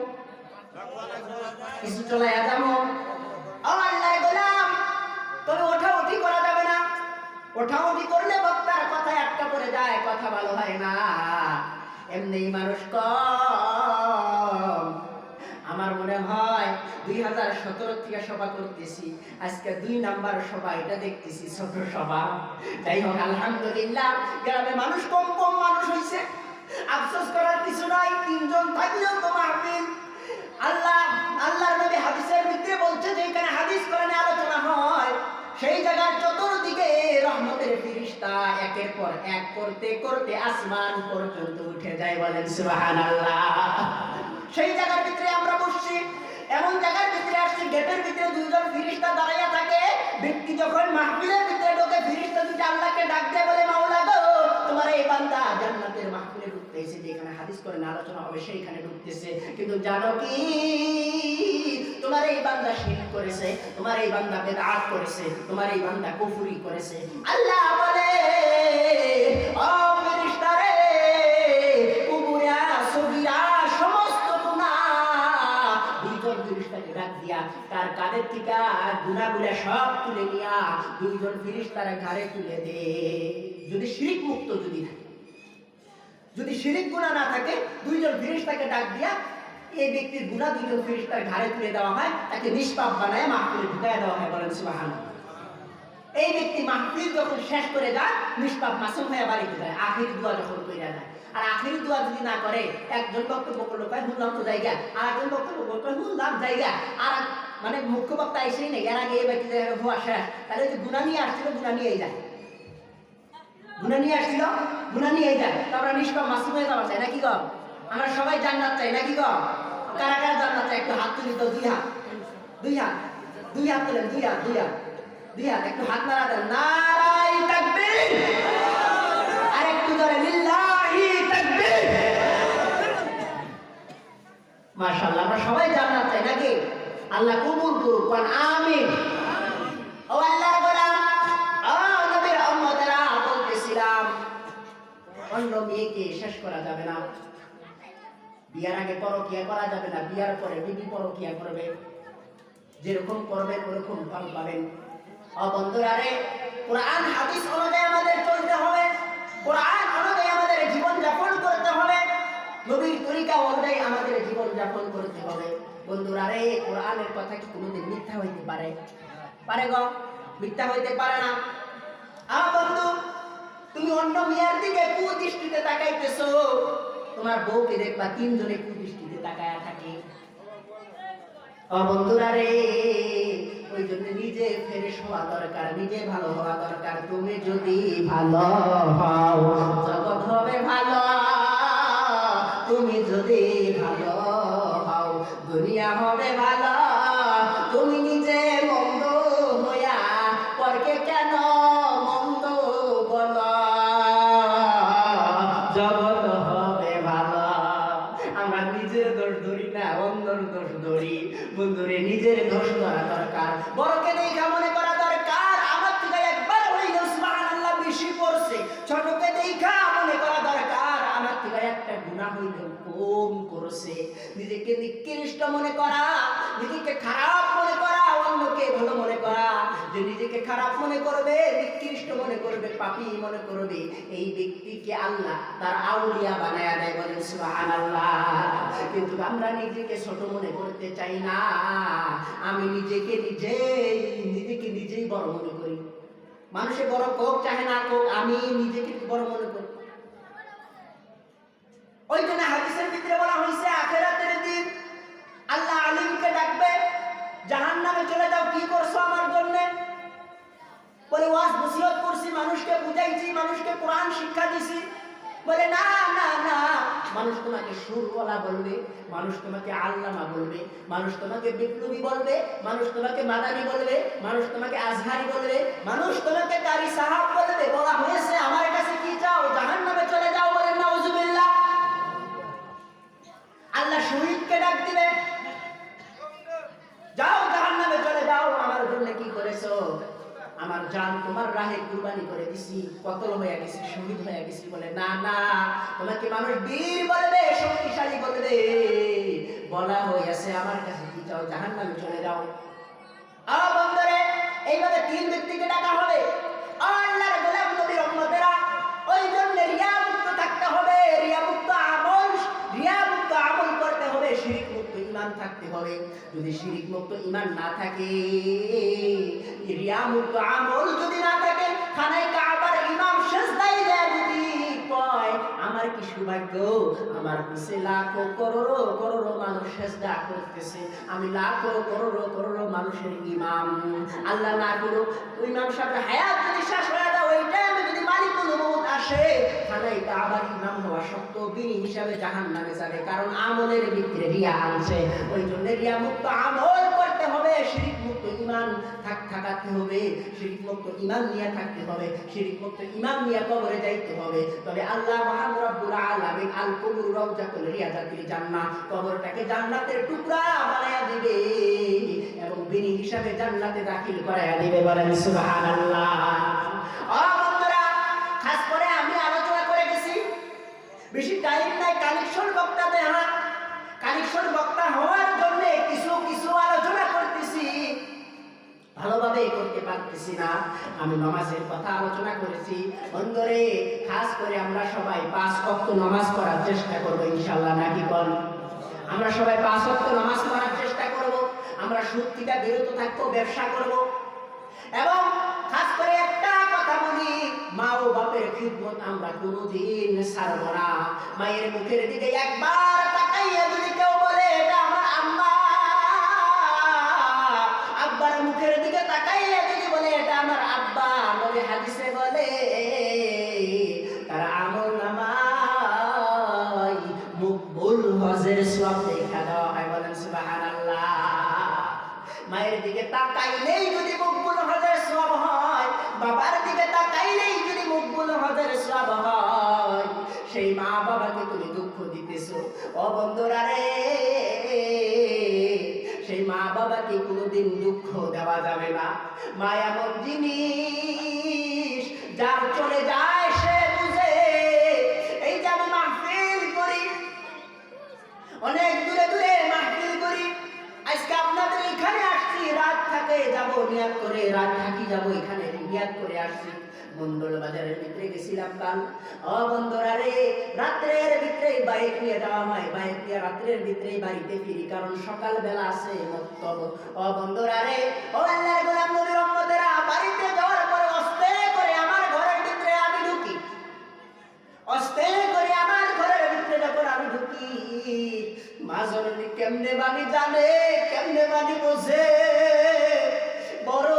কিছু চালাইয়া যাবো। আল্লাহ গোলাম, তবে ওঠাউঠি করা যাবে না। ওঠাউঠি করলে বক্তার কথা একটা করে যায়, কথা ভালো হয় না। এমনি মানুষ কম। আমার মনে হয় 2017 থেকে সভা করতেছি, আজকে 2 নাম্বার সভা, এটা দেখতেছি ছোট সভা। যাই হোক, আলহামদুলিল্লাহ, গ্রামে মানুষ কম কম মানুষ হয়েছে। আফসোস করার কিছু নাই, 3 জন থাকলেও তো মাহফিল। আল্লাহর নবী হাদিসের ভিতরে বলছে, যেখানে হাদিস কোরআনে আলোচনা হয়, সেই জায়গার চতুর্দিকে রহমতের ফেরেশতা একের পর এক করতে করতে আসমান পর্যন্ত উঠে যায়। বলেন সুবহানাল্লাহ। সেই জায়গার ভিতরে আমরা বসছি, এমন জায়গার ভিতরে আসছি, গেটের ভিতরে 2 জন ফেরেশতা দাঁড়াইয়া থাকে। ব্যক্তি যখন মাহফিলের ভিতরে ঢোকে, ফেরেশতা দুটো আল্লাহকে ডাক দেয়, বলে মাওলা গো, তোমার এই বান্দা জান্নাতের মাহফিলে ঢুকতেছে, যেখানে হাদিস কোরআন আলোচনা হবে সেইখানে ঢুকতেছে। কিন্তু জানো কি, তোমার এই বান্দা শিরক করেছে, তোমার এই বান্দা বিদআত করেছে, তোমার এই বান্দা কুফরি করেছে। আল্লাহ বলে, ও ফেরেশতা রে, কুবুরা সগীরা সমস্ত গুনাহ 2 জন ফেরেশতাকে ডাক দিয়া তার কাঁধের থেকে গুনাহগুলো সব তুলে নিয়া 2 জন ফেরেশতার ঘাড়ে তুলে দে। যদি শিরক মুক্ত যদি থাকে, যদি শিরক গুনাহ না থাকে, 2 জন ফেরেশতাকে ডাক দিয়া এই ব্যক্তির গুনাহ 2 জন ফেরেশতার ঘাড়ে তুলে দেওয়া হয়, তাকে নিষ্পাপ বানায় মাহফিলে ঢুকায় দেওয়া হয়। বলেন সুবহানাল্লাহ। এই ব্যক্তি মাহফিল যখন শেষ করে যায়, নিষ্পাপ মাসুম হয়ে বাড়িতে যায়, আখিরি দোয়া যখন কইরা যায়। আর আখিরি দোয়া যদি না করে, একজন বক্তব্য করলো কয় হুনলাম তো জায়গা, আর একজন বক্তব্য করলো হুনলাম জায়গা, আর মানে মুখ্য বক্তা এসেই নেই, এর আগে এই ব্যক্তি হওয়া শেষ, তাহলে যে গুনাহ নিয়ে আসছিল, গুনাহ নিয়েই যায়। গুনাহ নিয়ে আসছিল, গুনাহ নিয়ে যায়, তো আমরা নিষ্পাপ মাসুম হয়ে যাওয়া চাই নাকি গো? আমরা সবাই জান্নাত চাই নাকি গো? কারা কারা জান্নাত চাই একটু হাত তুলি তো, দুই হাত, দুই হাত, দুই হাত তুলেন, দুই হাত, দুই হাত, দুই হাত, একটু হাত নাড়া দেন, নারাই তাকবীর, আর একটু ধরে লিল্লাহি তাকবীর। মাশাআল্লাহ, আমরা সবাই জান্নাত চাই নাকি? আল্লাহ কবুল করুক, কোন আমিন। ও আল্লাহর গোলাম, ও নবীর উম্মতেরা, বলতেছিলাম অন্য মেয়েকে শেষ করা যাবে না, বিয়ার আগে পরকিয়া করা যাবে না, বিয়ার পরে বিবি পরকিয়া করবে, যেরকম করবেন ওরকম ফল পাবেন। ও বন্ধুরা রে, কোরআন হাদিস অনুযায়ী আমাদের চলতে হবে, কোরআন অনুযায়ী আমাদের জীবন যাপন করতে হবে, নবীর তরিকা অনুযায়ী আমাদের জীবন যাপন করতে হবে। বন্ধুরা রে, কোরআনের কথা কি কোনোদিন মিথ্যা হইতে পারে? পারে গো? মিথ্যা হইতে পারে না। বন্ধু, তুমি অন্য মেয়ের দিকে কুদৃষ্টিতে তাকাইতেছো, তোমার বউকে দেখবা তিনজনে কুদৃষ্টিতে তাকায়া থাকে। বন্ধুরা রে, ওই জন্য নিজে ফ্রেশ হওয়া দরকার, নিজে ভালো হওয়া দরকার। তুমি যদি ভালো হও জগৎ হবে ভালো, তুমি যদি ভালো হও দুনিয়া হবে ভালো। তুমি নিজে মন্দ হইয়া পরকে কেন মন্দ বলো, জগৎ হবে ভালো। আমরা নিজের দোষ ধরি না, অন্যর দোষ ধরি। বন্ধুরে, নিজের দোষ ধরা দরকার, বড়কে দেখা মনে করা দরকার আমার থেকে একবার হইলেও সুবহানাল্লাহ বেশি পড়ছে। ছোটকে দেখা মনে করা দরকার আমার থেকে একটা গুনাহ হইলেও কম করছে। নিজেকে নিকৃষ্ট মনে করা, নিজেকে খারাপ মনে করা, অন্যকে ভালো মনে করা। যে নিজেকে খারাপ মনে করবে, নিকৃষ্ট মনে করবে, পাপী মনে করবে, এই ব্যক্তিকে আল্লাহ তার আউলিয়া বানায়া দেয়, বলেন সুবহানাল্লাহ। কিন্তু আমরা নিজেকে ছোট মনে করতে চাই না। আমি নিজেকে নিজেই বড় মনে করি। মানুষে বড় কোক চাহে না কোক, আমি নিজেকে বড় মনে করি। ওই জন্য হাদিসের ভিতরে বলা হয়েছে আখিরাতের দিন আল্লাহ আলিমকে ডাকবে, জাহান্নামে চলে যাও, কি করছো আমার জন্য? বলে ওয়াজ নসিহত করছি, মানুষকে বুঝাইছি, মানুষকে কোরআন শিক্ষা দিছি। বলে না না না, মানুষ তোমাকে সুরওয়ালা বলবে, মানুষ তোমাকে আল্লামা বলবে, মানুষ তোমাকে বিপ্লবী বলবে, মানুষ তোমাকে মাদানী বলবে, মানুষ তোমাকে আজহারি বলবে, মানুষ তোমাকে কারি সাহাব বলবে। বলা হয়েছে আমার কাছে কি চাও? জাহান্নামে চলে যাও। বলেন নাউজুবিল্লাহ। আল্লাহ শহীদকে ডাক দিবে, যাও জাহান্নামে চলে যাও, আমার জন্য কি করেছো? আমার জান তোমার রাহে কুরবানি করে দিছি, কতল হয়ে গেছি, শহীদ হয়ে গেছি। বলে না না, তোমাকে মানুষ বীর বলবে, শক্তিশালী বলবে। বলা হয়েছে আমার কাছে কি চাও? জাহান্নামে চলে যাও। বন্ধুরে, এইভাবে তিন ব্যক্তিকে ডাকা হবে। আল্লাহর গোলাম নবীর উম্মতেরা, ওই জন্য রিয়া মুক্ত থাকতে হবে, রিয়া মুক্ত আমল করতে হবে, শিরক মুক্ত ঈমান থাকতে হবে। যদি শিরক মুক্ত ঈমান না থাকে, রিয়া মুক্ত আমল যদি না থাকে, খানায় কাবার ইমাম সিজদায় দেয় যদি কয় আমার কি সৌভাগ্য, আমার পিছে লাখো করোড়ো মানুষ সিজদা করতেছে, আমি লাখো করোড়ো মানুষের ইমাম। আল্লাহ না করুক ওই ইমাম সাহেবের হায়াত যদি শেষ হয়ে যায়, ওই টাইমে যদি মালিকুল মউত আসে, খানায় কাবার ইমাম হওয়া সত্ত্বেও বিনি হিসাবে জাহান্নামে যাবে, কারণ আমলের ভিতরে রিয়া আছে। ওই জন্য রিয়া মুক্ত আমল করতে হবে, শিরক মুক্ত ঈমান থাকতে হবে, শিরক মুক্ত ঈমান নিয়ে থাকতে হবে, শিরক মুক্ত ঈমান নিয়ে কবরে যাইতে হবে। তবে আল্লাহ মহান রব্বুল আলামিন আল কবর রাউজাতুল রিয়াজাতিল জান্নাহ, কবরটাকে জান্নাতের টুকরা বানায়া দিবে এবং বিনি হিসাবে জান্নাতে দাখিল করায়া দিবে। বলেন সুবহানাল্লাহ। বন্ধুরা, খাস করে আমি আলোচনা করে গেছি, বেশি টাইম নাই কানেকশন বক্তাতে। কানেকশন বক্তা হওয়ার জন্য কিছু আলোচনা করতেছি, ভালোভাবে করতে পারতেছি না। আমি নামাজের কথা আলোচনা করেছি। বন্ধুরে, খাস করে আমরা সবাই 5 ওয়াক্ত নামাজ পড়ার চেষ্টা করব ইনশাআল্লাহ, নাকি বল? আমরা সবাই 5 ওয়াক্ত নামাজ পড়ার চেষ্টা করব। আমরা সুদ থেকে বিরত থাকবো, ব্যবসা করব। এবং খাস করে একটা কথা বলি, মা ও বাপের খিদমত আমরা কোনোদিন ছাড়ব না। মায়ের মুখের দিকে একবার তাকাইয়া যদি কেউ বলে এটা আমার আম্মা, আব্বার মুখের দিকে তাকাইয়া যদি বলে এটা আমার আব্বা, নবী হাদিসে বলে তাকাইলেই যদি মকবুল হজের সওয়াব হয়, বাবার দিকে তাকাইলেই যদি মকবুল হজের সওয়াব হয়, সেই মা বাবাকে তুমি দুঃখ দিতেছো। ও বন্ধুরা রে, সেই মা বাবাকে কোনোদিন দুঃখ দেওয়া যাবে না। মা এমন জিনিস, যার চলে যায় সে বুঝে। এই যে আমি মাহফিল করি, অনেক দূরে দূরে মাহফিল করি, আজকে আপনাদের এখানে আসছি, রাত থাকে যাব নিয়াত করে, রাত থাকি যাব এখানে নিয়াত করে আসছি। মন্ডল বাজারের ভিতরে গেছিলাম কাল। ও বন্ধুরা রে, রাত্রের ভিতরে বাইক নিয়ে যাওয়া হয়, বাইক নিয়ে রাত্রের ভিতরে বাড়িতে ফিরি, কারণ সকাল বেলা আছে মক্তব। ও বন্ধুরা রে, ও আল্লাহর গোলাম নবীর উম্মতেরা, বাড়িতে যাওয়ার পরে আস্তে করে আমার ঘরের ভিতরে আমি ঢুকি, আস্তে করে আমার ঘরের ভিতরে যখন আমি ঢুকি, মা জননী কেমনে বানি জানে, কেমনে বানি বোঝে। বড়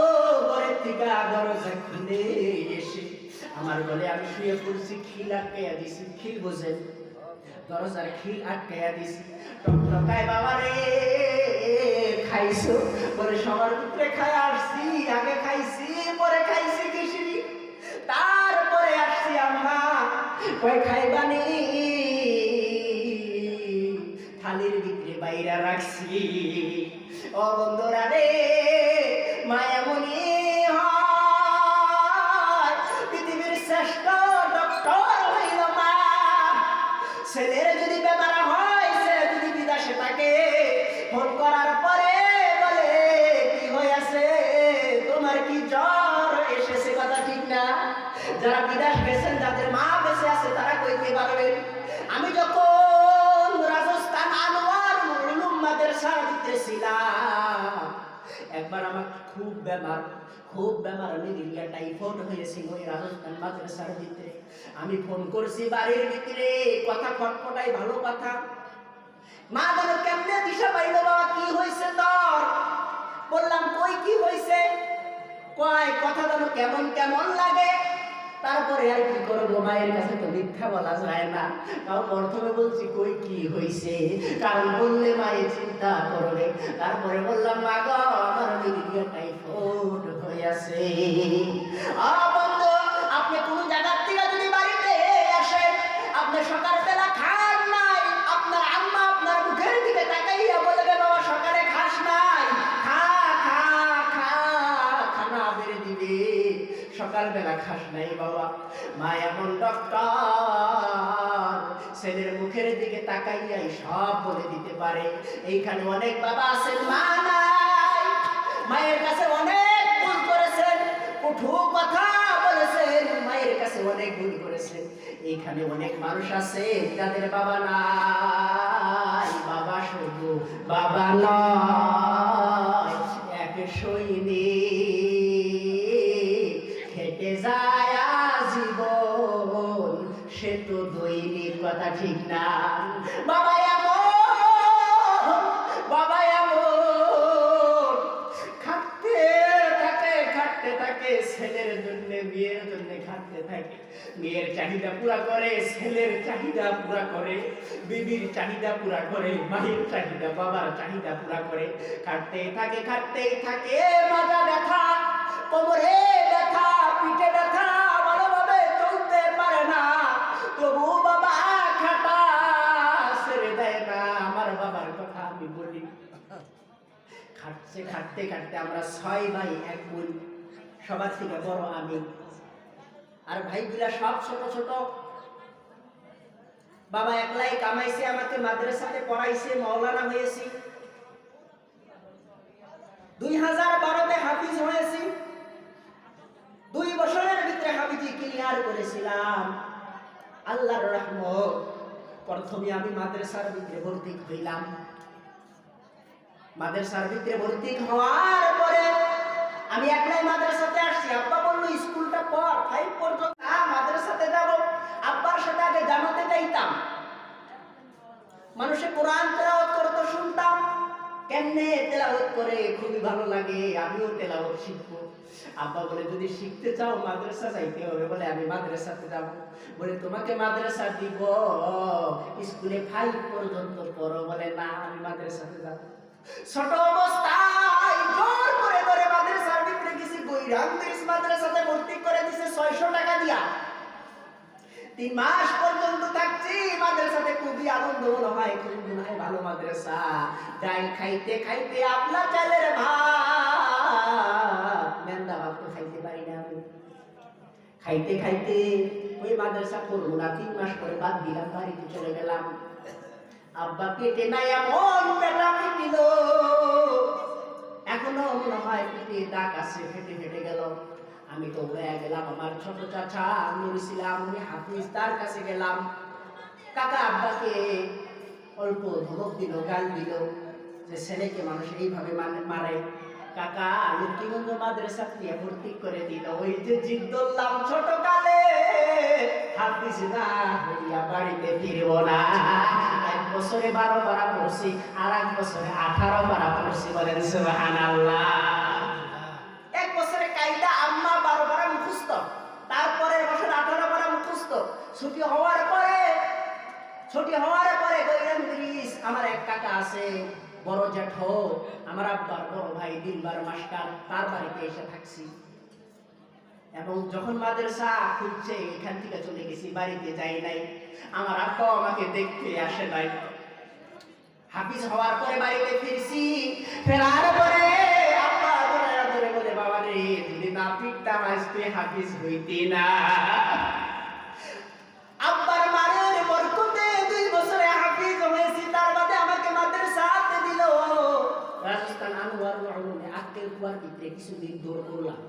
ঘরের থেকে দরজা খুলে এসে আমার গলে আমি শুয়ে পড়ছি, খিল আটকাইয়া দিছি। খিল বোঝেন, দরজার খিল আটকাইয়া দিছি। টকটকায় বাবা রে, খাইছো? বলে সবার ভিতরে খাই আসছি, আগে খাইছি পরে খাইছি খিচুড়ি, তারপরে আসছি আম্মা কই খাইবানি, থালির ভিতরে বাইরা রাখছি। ও বন্ধুরা রে, মা এমনই হয়, পৃথিবীর শ্রেষ্ঠ ডক্টর হইল মা। ছেলের যদি বেমার হয়, ছেলে যদি বিদেশে থাকে, ফোন করার পরে বলে কি হয়েছে, তোমার কি জ্বর এসেছে, কথা ঠিক না? যারা বিদেশ গেছেন, যাদের মা বেঁচে আছে, তারা কইতে পারবেন। আমি যখন রাজস্থান আনোয়ার উলুম মাদ্রাসার ভিতরে ছিলাম, একবার আমার খুব বেমার, ম্যালেরিয়া টাইফয়েড হয়েছিল ওই রাজস্থান মাদ্রাসার ভিতরে। আমি ফোন করছি বাড়ির ভিতরে, কথা খটখটাই, ভালো কথা। মা বলে কেমনে দিশা পাইল, বাবা কি হয়েছে তোর? বললাম কই কি হয়েছে? কয় কথা যেন কেমন কেমন লাগে। তারপরে আর কি করবো, মায়ের কাছে তো মিথ্যা বলা যায় না। তাও প্রথমে বলছি কই কি হয়েছে, কারণ বললে মায়ে চিন্তা করবে। তারপরে বললাম মা গো, আমার ম্যালেরিয়া টাইফয়েড হয়ে আছে। বন্ধু, আপনি কোন জায়গার থেকে যদি বাড়িতে আসেন, আপনি সকালবেলা খান নাই, আপনার আম্মা আপনার মুখের দিকে তাকাইয়া বলবে বাবা সকালে খাস নাই, খা খা খা, খানা বেড়ে দিবে, সকালবেলা খাস নাই বাবা। মা এমন ডক্টর, ছেলের মুখের দিকে তাকাইয়াই সব বলে দিতে পারে। এইখানে অনেক বাবা আছেন, মা নাই, মায়ের কাছে অনেক ভুল করেছেন, কঠোর কথা বলেছেন, মায়ের কাছে অনেক ভুল করেছেন। এইখানে অনেক মানুষ আছে যাদের বাবা নাই, বাবা শুধু বাবা নয়, এক সৈনিক খেটে যায় জীবন, সে তো দৈনিক, কথা ঠিক না? বাবা বাবা এমন খাটতে থাকে, ছেলের জন্য মেয়ের জন্য খাটতে থাকে, মেয়ের চাহিদা পুরা করে, ছেলের চাহিদা পুরা করে, বিবির চাহিদা পুরা করে, মায়ের চাহিদা, বাবার চাহিদা পুরা করে, খাটতেই থাকে। মাজা ব্যথা, কোমরে ব্যথা, পিঠে ব্যথা, ভালোভাবে চলতে পারে না, তবু বাবা খাটা ছেড়ে দেয় না। আমার বাবার কথা আমি বলি, খাটতে আমরা 6 ভাই 1 বোন, সবার থেকে বড় আমি, আর ভাইগুলা সব ছোট ছোট। বাবা একলাই কামাইছে, আমাকে মাদ্রাসাতে পড়াইছে, মাওলানা হয়েছি। 2012-তে হাফিজ হয়েছি, 2 বছরের ভিতরে হাফিজি ক্লিয়ার করেছিলাম। আল্লাহর রহমত, প্রথমে আমি মাদ্রাসার ভিতরে ভর্তি হইলাম। মাদ্রাসার ভিতরে ভর্তি হওয়ার পরে আমি একলাই মাদ্রাসাতে আসছি। আব্বা বললো স্কুলটা পড়, 5 পর্যন্ত মাদ্রাসাতে যাব। আব্বার সাথে আগে জামাতে যাইতাম, মানুষে কোরআন তেলাওয়াত করতে শুনতাম, কেমনে তেলাওয়াত করে খুবই ভালো লাগে, আমিও তেলাওয়াত শিখবো। আব্বা বলে যদি শিখতে চাও মাদ্রাসা যাইতে হবে। বলে আমি মাদ্রাসাতে যাব। বলে তোমাকে মাদ্রাসা দিব, স্কুলে 5 পর্যন্ত পড়ো। বলে না, আমি মাদ্রাসাতে যাব। ছোট অবস্থায় জোর করে ধরে আন্তরিস মাদ্রাসাতে ভর্তি করে দিছে 600 টাকা দিয়া। 3 মাস পর্যন্ত থাকছি মাদ্রাসাতে, খুবই আনন্দ মনে হয়, খুব মনে হয় ভালো মাদ্রাসা। যাই খাইতে খাইতে আপনার চালের ভাত, মেন্দা ভাত তো খাইতে পারি না আমি। খাইতে খাইতে ওই মাদ্রাসা করবো না, 3 মাস পরে বাদ দিলাম, বাড়িতে চলে গেলাম। আব্বা পেটে নাই এমন পেটা পিটিল, এখনো মনে হয় পেটে দাগ আছে, ফেটে ফেটে গেল। আমি তো উড়ে গেলাম আমার ছোট চাচা নুর ইসলাম, উনি হাফিজ, তার কাছে গেলাম। কাকা আব্বাকে অল্প ধমক দিল, গাল দিল যে ছেলেকে মানুষ এইভাবে মারে। কাকা লক্ষ্মীগঞ্জ মাদ্রাসা দিয়ে ভর্তি করে দিল। ওই যে জিদ ধরলাম ছোট কালে, হাফিজ না হইয়া বাড়িতে ফিরবো না। 1 বছরে 12 পারা পড়ছি, আর 1 বছরে 18 পারা পড়ছি। বলেন সুবহানাল্লাহ। 1 বছরে কায়দা আম্মা 12 পারা মুখস্থ, তারপরে বছর 18 পারা মুখস্থ। ছুটি হওয়ার পরে কইলেন প্লিজ, আমার এক কাকা আছে বড় জেঠো, আমার আব্বার বড় ভাই দিলবার মাস্টার, তার বাড়িতে এসে থাকছি। এবং যখন মাদ্রাসা খুলছে এখান থেকে চলে গেছি, বাড়িতে যাই নাই। আমার আব্বা আমাকে দেখতে আসে নাই। হাফিজ হওয়ার পরে বাড়িতে ফিরছি, ফেরার পরে আব্বা বলে বাবা রে, যদি না পিটতাম আজকে হাফিজ হইতি না। আব্বার মারের বরকতে 2 বছরে হাফিজ হয়েছি, তার বাদে আমাকে মাদ্রাসাতে দিল। রাজস্থান আনোয়ারুল উলুমে আক্কেল কুয়ার ভিতরে কিছুদিন দৌড় করলাম,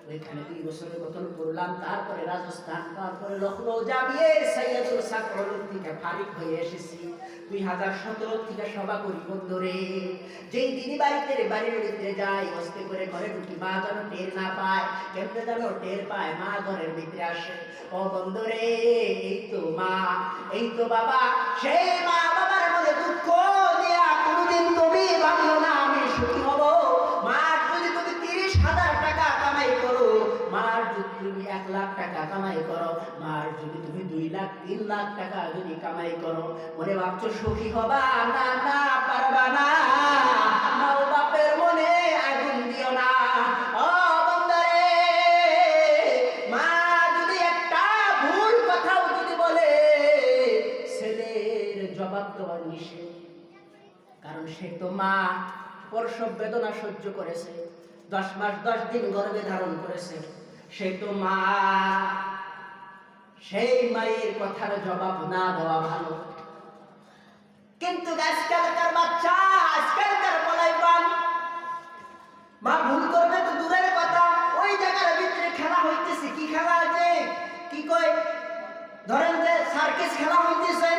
ওইখানে 2 বছরের মতন পড়লাম। তারপরে রাজস্থান, তারপরে লখনৌ জামিয়ে সৈয়দুল সাকরুল থেকে ফারিক হয়ে এসেছি। 2017 থেকে সভা করি বন্ধুরে। যেই দিনই বাড়ির ভিতরে যাই, হস্তে করে ঘরে ঢুকি, মা যেন টের না পায়, কেমনে যেন টের পায়, মা ঘরের ভিতরে আসে। ও বন্ধুরে, এই তো মা, এই তো বাবা। সেই মা বাবার মধ্যে দুঃখ দিয়া কোনদিন তুমি ভাবলো না আমি সুখী হব। মার যদি তুমি 30,000 টাকা কামাই করো, মার যদি তুমি 1 লাখ টাকা কামাই করো, মার যদি তুমি 2 লাখ 3 লাখ টাকা যদি কামাই করো, মনে ভাবছো সুখী হবা? না না, পারবা না। মা বাপের মনে আগুন দিও না। ও বন্ধুরে, মা যদি একটা ভুল কথাও যদি বলে, ছেলের জবাব দেওয়া নিষেধ। কারণ সে তো মা, প্রসব বেদনা সহ্য করেছে, 10 মাস 10 দিন গর্ভে ধারণ করেছে। সে তো মা, সেই মায়ের কথার জবাব না দেওয়া ভালো। কিন্তু আজকালকার বাচ্চা, আজকালকার পলাইবান, মা ভুল করবে তো দূরের কথা, ওই জায়গার ভিতরে খেলা হইতেছে। কি খেলা আছে? কি কয়, ধরেন যে সার্কাস খেলা হইতেছে।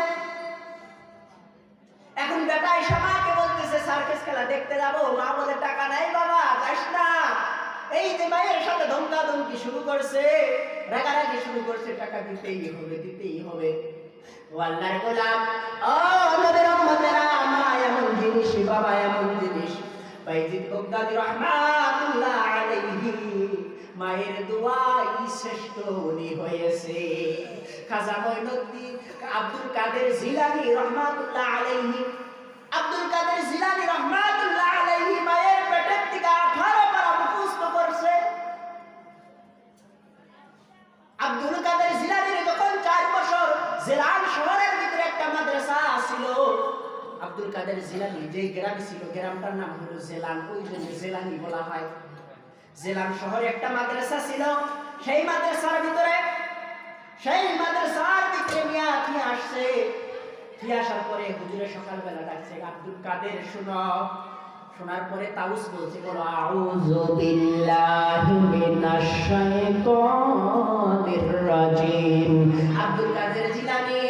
এখন বেটা এসে মাকে বলতেছে সার্কাস খেলা দেখতে যাবো। মা বলে টাকা নাই বাবা, যাস না। এই যে মায়ের সাথে ধমকাধমকি শুরু করছে, রাগারাগি শুরু করছে, টাকা দিতেই হবে, দিতেই হবে। ও আল্লাহর গোলাম, ও নবীর উম্মতেরা, মা এমন জিনিস, বাবা এমন জিনিস। বাইজিদ বাগদাদী রাহমাতুল্লাহ আলাইহি, মায়ের দোয়াই শ্রেষ্ঠ উনি হয়েছে। খাজা মঈনুদ্দিন আব্দুল কাদের জিলানী রাহমাতুল্লাহ আলাইহি, আব্দুল কাদের জিলানী রাহমাতুল্লাহ আলাইহি মায়ের পেটের থেকে 18 পারা মুখস্থ করছে। আব্দুল কাদের জিলানীর যখন 4 বছর, জেলান শহরের ভিতরে একটা মাদ্রাসা ছিল। আব্দুল কাদের জিলানী যেই গ্রামে ছিল, গ্রামটার নাম হলো জেলান, ওই জন্য জেলানি বলা হয়। জেলান শহরে একটা মাদ্রাসা ছিল। সেই মাদ্রাসার ভিতরে নিয়ে আসছে। ফিরে আসার পরে হুজুরে সকালবেলা ডাকছে, আব্দুল কাদের শোনো। শোনার পরে তাউস বলছে, বলো আউযু বিল্লাহি মিনাশ শাইতানির রাজিম। আব্দুল কাদের জিলানী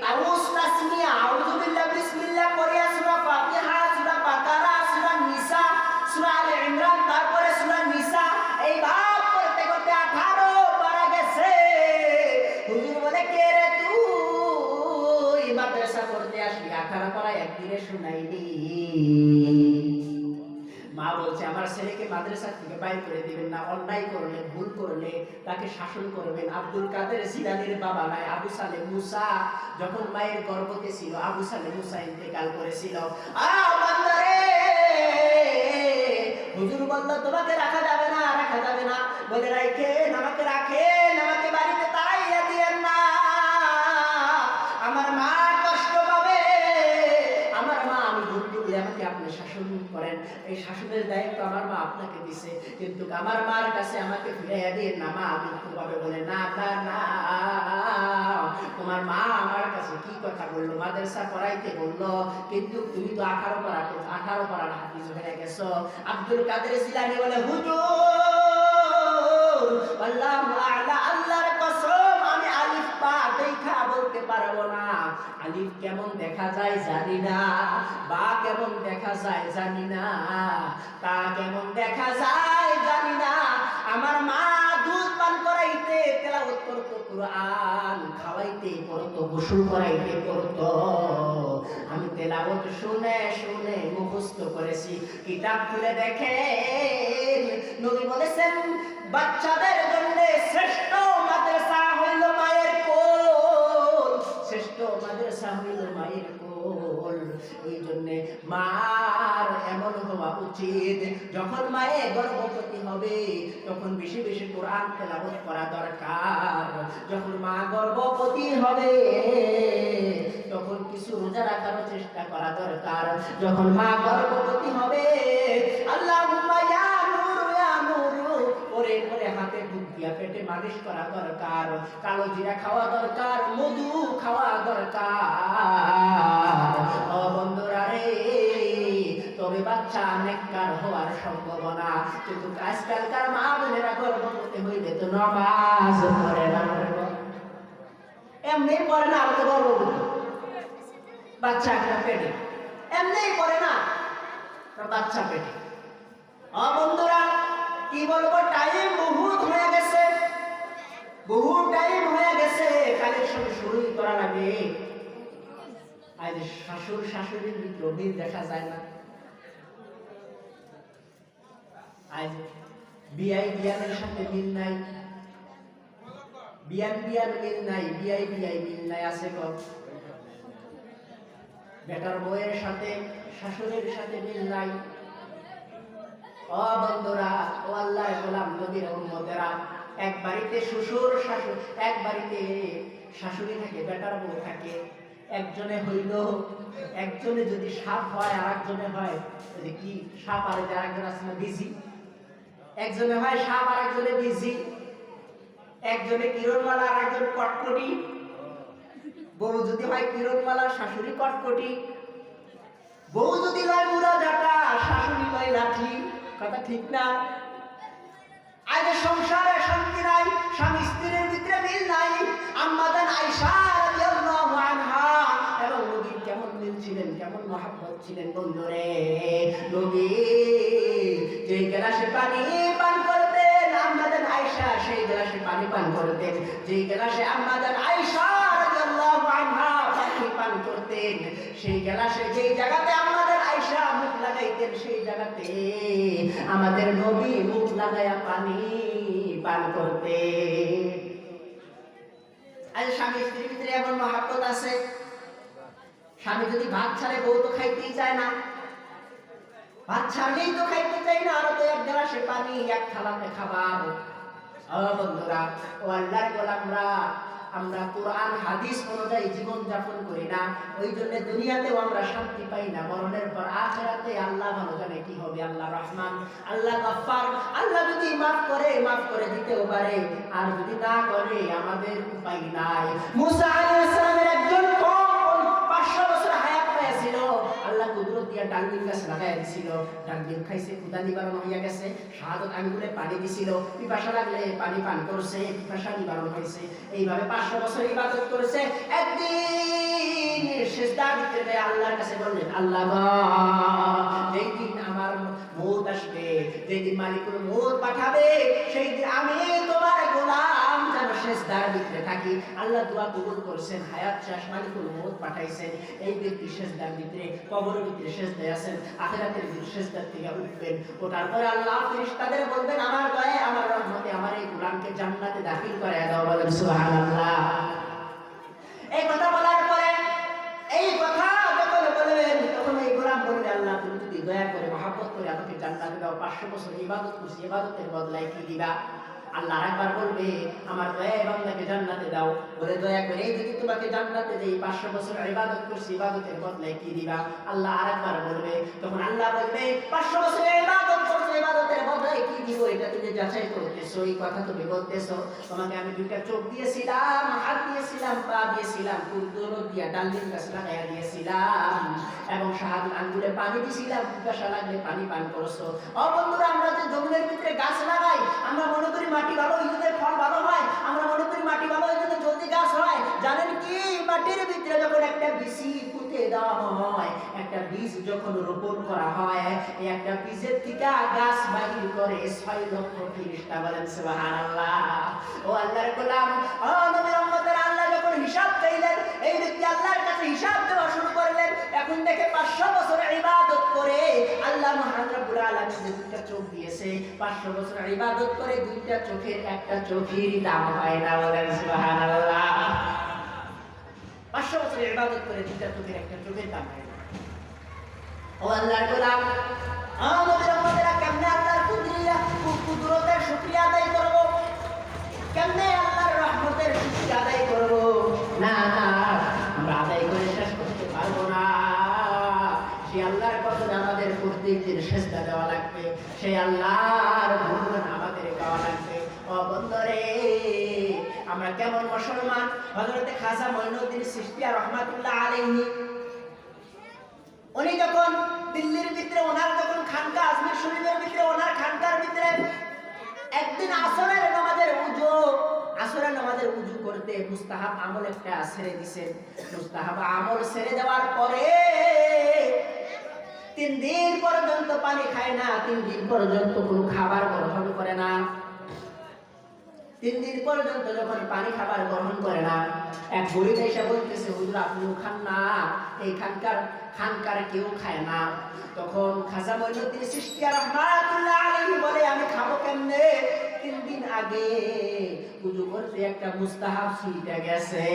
তাউস তাসমিয়া আউযু বিল্লাহি বিসমিল্লাহ পড়িয়া সূরা ফাতিহা, সূরা বাকারা, সূরা নিসা, সূরা আলে ইমরান, তারপরে সূরা নিসা, এই ভাব করতে করতে 18 পারা গেছে। হুজুর বলে, কে রে তুই মাদ্রাসা পড়তে আসলি, 18 পারা একদিনে শুনাইনি। মা বলছে, আমার ছেলেকে মাদ্রাসা থেকে বাইর করে দিবেন না, অন্যায় করলে, ভুল করলে তাকে শাসন করবেন। আব্দুল কাদের জিলানীর বাবা নাই, আবু সালেহ মুসা, যখন মায়ের গর্ভতে ছিল, আবু সালেহ মুসা ইন্তেকাল করেছিল। হুজুর বলল, তোমাকে রাখা যাবে না, রাখা যাবে না। বলে রাখেন, আমাকে রাখেন, আমাকে বাড়িতে তাড়াইয়া দিয়েন না, আমার মা কষ্ট পাবে, আমার মা, আমি ভুল করলে আমাকে আপনি শাসন করেন, এই শাসনের দায়িত্ব আমার মা আপনাকে দিছে, কিন্তু আমার মার কাছে আমাকে ফিরাইয়া দিয়েন না। মা মৃত্যু পাবে বলে, না না না, তোমার মা আমার কাছে কি কথা বললো, মাদ্রাসা পড়াইতে বললো, কিন্তু তুমি তো 18 পারা হাফিজ হয়ে গেছো। আব্দুল কাদের জিলানী বলে, হুজুর আল্লাহু আ'লা, আল্লাহর কসম আমি আলিফ বা দেখা বলতে পারবো না। আলিফ কেমন দেখা যায় জানি না, বা কেমন দেখা যায় জানি না, তা কেমন দেখা যায় জানি না। আমার মা দুধ পান করাইতে, তেলাওয়াত করতো কুরআন, খাওয়াইতে পড়তো, গোসল করাইতে পড়তো, আমি তেলাওয়াত শুনে শুনে মুখস্থ করেছি। কিতাব খুলে দেখেন, নবী বলেছেন বাচ্চাদের জন্য শ্রেষ্ঠ মাদ্রাসা হইল মায়ের কোল, শ্রেষ্ঠ মাদ্রাসা হইল মায়ের কোল। এই জন্য মার এমন হওয়া উচিত, যখন মায়ে গর্ভবতী হবে তখন বেশি বেশি কোরআন তেলাওয়াত করা দরকার। যখন মা গর্ভবতী হবে তখন কিছু রোজা রাখার চেষ্টা করা দরকার। যখন মা গর্ভবতী হবে, আল্লাহুম্মা ইয়া নূর ইয়া নূর পরে পরে হাতে দুধ দিয়া পেটে মালিশ করা দরকার, কালো জিরা খাওয়া দরকার, মধু খাওয়া দরকার। ও বন্ধুরা রে, তবে বাচ্চা নেককার হওয়ার সম্ভাবনা। কিন্তু আজকালকার মা বোনেরা গর্ভবতী হইলে তো নামাজ পড়ে না, এমনি পড়ে না, তো গর্ভবতী বাচ্চা একটা পেটে, এমনি পড়ে না, বাচ্চা পেটে। ও বন্ধুরা, কি বলবো, টাইম বহুত হয়ে গেছে, বহু টাইম হয়ে গেছে, কালেকশন শুরুই করা লাগে। আজ শাশুড় শাশুড়ির ভিতরে দেখা যায় না, আজ বিআই বিয়ানের সাথে মিল নাই, বিয়ান বিয়ান মিল নাই, বিআই বিআই মিল নাই, আছে কত? বেটার বউয়ের সাথে শাশুড়ির সাথে মিল নাই। ও বন্ধুরা, ও আল্লাহর গোলাম নবীর উম্মতেরা, এক বাড়িতে শ্বশুর শাশুড়ি, এক বাড়িতে শাশুড়ি থাকে, বেটার বউ থাকে, একজনে হইল, একজনে যদি সাপ হয় আর একজনে হয় কি সাপ, আর আরেকজন আছে না বিজি, একজনে হয় সাপ আর একজনে বিজি, একজনে কিরণমালা আর একজন কটকটি। বউ যদি হয় কিরণমালা, শাশুড়ি কটকটি। বউ যদি লয় মুড়া জাটা, শাশুড়ি লয় লাঠি। কথা ঠিক না? আজ সংসারে শান্তি নাই, স্বামী স্ত্রীর ভিতরে মিল নাই। আম্মা জান আয়েশা রাদিয়াল্লাহু আনহা এবং নবীর কেমন মিল ছিলেন, কেমন মহব্বত ছিলেন বন্ধুরে। নবী যে গ্লাসে পানি পান করতেন, আম্মা জান আয়েশা সেই গ্লাসে পানি পান করতেন। যে গ্লাসে আম্মা জান আয়েশা রাদিয়াল্লাহু আনহা পানি পান করতেন, সেই গ্লাসে যেই জায়গাতে আম্মা জান আয়েশা মুখ লাগাইতেন, সেই জায়গাতে আমাদের নবী মুখ লাগায়া পানি পান করতেন। আজ স্বামী স্ত্রীর ভিতরে এমন মহব্বত আছে, স্বামী যদি ভাত ছাড়ে বউ তো খাইতেই চায় না, ভাত ছাড়লেই তো খাইতে চাই না, আরো তো এক গ্লাসে পানি, এক থালাতে খাবার। ও বন্ধুরা, ও আল্লাহর গোলামরা, আমরা কোরআন হাদিস অনুযায়ী জীবন যাপন করি না, ওই জন্য দুনিয়াতেও আমরা শান্তি পাই না, মরণের পর আখিরাতে আল্লাহ ভালো জানে কি হবে। আল্লাহ রহমান, আল্লাহ গফফার, আল্লাহ যদি মাফ করে দিতেও পারে, আর যদি না করে আমাদের উপায় নাই। মুসা আলাইহিস সালামের একজন কওম 500 বছর হায়াত পেয়েছিল, আল্লাহ কুদরত দিয়া ডালবিন গাছ লাগাই দিছিল, ডালবিন খাইছে, ক্ষুধা নিবারণ হইয়া গেছে, শাহাদাত আঙ্গুলে পানি দিছিল, পিপাসা লাগলে পানি পান করছে, পিপাসা নিবারণ হয়েছে। এইভাবে 500 বছর ইবাদত করেছে। একদিন সিজদার ভিতরে আল্লাহর কাছে বললেন, আল্লাহ যেই দিন আমার মওত আসবে, যেই দিন মালিকুল মওত পাঠাবে, সেই দিন আমি তোমার গোলাম যেন সিজদার ভিতরে থাকি। আল্লাহ দোয়া কবুল করেছেন, হায়াত শেষ, মালিকুল মওত পাঠাইছেন, এই ব্যক্তি সিজদার ভিতরে, কবরের ভিতরে সিজদায় আছেন, আখিরাতের ভিতরে সিজদার থেকে উঠবেন। ওঠার পরে আল্লাহ ফেরেশতাদের বলবেন, আমার দয়ায়, আমার রহমতে আমার এই গোলামকে জান্নাতে দাখিল করে দাও। বলেন সুবহানাল্লাহ। এই কথা বলার পরে, এই কথা যখন বলবেন, তখন এই গোলাম বলবে, আল্লাহ তুমি যদি দয়া করে মহব্বত করে আমাকে জান্নাতে দাও, 500 বছর ইবাদত করছি, ইবাদতের বদলায় কি দিবা? আল্লাহ একবার বলবে আমার দয়া বান্দাকে জান্নাতে দাও, বলে দয়া করে যদি তোমাকে জান্নাতে দেই 500 বছর ইবাদত করছি, ইবাদতের বদলায় কি দিবা? আল্লাহ আরেকবার বলবে, তখন আল্লাহ বলবে 500 বছর ইবাদত করছো, ইবাদতের বদলায় কি দিব? এটা তুমি যাচাই করতেছো, এই কথা তুমি বলতেছো। তোমাকে আমি দুইটা চোখ দিয়েছিলাম, হাত দিয়েছিলাম, পা দিয়েছিলাম, কুলদুল দিয়া ডালিম গাছ লাগাইয়া দিয়েছিলাম, এবং শাহাদাত আঙ্গুলে পানি দিয়েছিলাম, পিপাসা লাগলে পানি পান করছো। ও বন্ধুরা, আমরা যে জমির ভিতরে গাছ লাগাই, আমরা মনে করি মাটি ভালো এই জন্য ফল ভালো হয়, আমরা মনে করি মাটি ভালো এই জন্য জলদি গাছ হয়। জানেন কি, মাটির ভিতরে যখন একটা বীজ পুঁতে দেওয়া হয়, একটা বীজ যখন রোপণ করা হয়, এই একটা বীজের থেকে গাছ বাহির করে 6 লক্ষ ফেরেশতা। বলেন সুবহানাল্লাহ। ও আল্লাহর গোলাম, ও নবীর উম্মতের, আল্লাহ যখন হিসাব চাইলেন, এই ব্যক্তি আল্লাহর কাছে হিসাব দেওয়া শুরু করলেন। এখন দেখে 500 বছর ইবাদত করে আল্লাহ মহান রব্বুল আলামিন যে দুইটা চোখ দিয়েছে, 500 বছর ইবাদত করে দুইটা চোখের একটা চোখের দাম হয় না। বলেন সুবহানাল্লাহ। 500 বছর ইবাদত করে দুইটা চোখের একটা চোখের দাম হয় না। ও আল্লাহর গোলাম, আমাদের আমাদের কেমনে আল্লাহর কুদরতের শুকরিয়া আদায় করব? কেমনে আল্লাহর রহমতের শুকরিয়া আদায় করব? না না, আমরা আদায় করে শেষ করতে পারবো না। সেই আল্লাহর কথা আমাদের প্রত্যেকদিন সেজদা দেওয়া লাগবে, সেই আল্লাহর গুণগান আমাদের গাওয়া লাগবে। ও বন্ধুরে, আমরা কেমন মুসলমান? হযরত খাজা মঈনুদ্দিন চিশতি রাহমাতুল্লাহ আলাইহি, উনি যখন দিল্লির ভিতরে ওনার যখন খানকা, আজমির শরীফের ভিতরে ওনার খানকার ভিতরে একদিন আসরের নামাজের উজু করতে মুস্তাহাব আমল একটা ছেড়ে দিয়েছেন। মুস্তাহাব আমল ছেড়ে দেওয়ার পরে 3 দিন পর্যন্ত পানি খায় না, 3 দিন পর্যন্ত কোনো খাবার গ্রহণ করে না। 3 দিন পর্যন্ত যখন পানি খাবার গ্রহণ করে না, এক গরিব এসে বলতেছে, হুজুর আপনিও খান না, এই খানকার কেউ খায় না। তখন খাজা মঈনুদ্দিন চিশতি রাহমাতুল্লাহ আলাইহি বলে, আমি খাবো কেমনে? 3 দিন আগে উযু করতে একটা মুস্তাহাব ছুটে গেছে,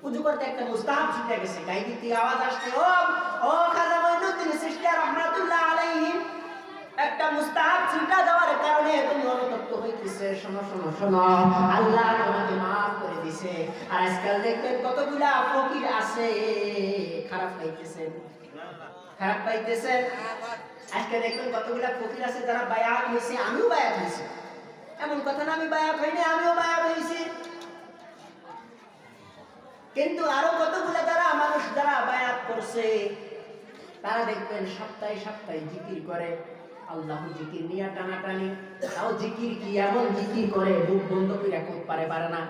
উযু করতে একটা মুস্তাহাব ছুটে গেছে। গায়ে দিতে আওয়াজ আসছে, ও খাজা মঈনুদ্দিন চিশতি রাহমাতুল্লাহ আলাইহি, একটা মুস্তাহাব ছুটে যাওয়ার কারণে তুমি অনুতপ্ত হইতেছে। শোনো শোনো শোনো, আল্লাহ তোমাকে মাফ করে দিয়েছে। আর আজকাল দেখবেন কতগুলা ফকির আছে, খারাপ পাইতেছেন, খারাপ পাইতেছেন। আজকে দেখবেন কতগুলা ফকির আছে যারা বায়াত হয়েছে, আমিও বায়াত হয়েছি। এমন কথা না আমি বায়াত হইনি, আমিও বায়াত হয়েছি। কিন্তু আরো কতগুলা যারা মানুষ যারা বায়াত করছে, তারা দেখবেন সপ্তাহে সপ্তাহে জিকির করে, আল্লাহ জিকির নিয়ে টানাটানি। তাও জিকির কি এমন জিকির করে, মুখ বন্ধ করে করতে পারে না।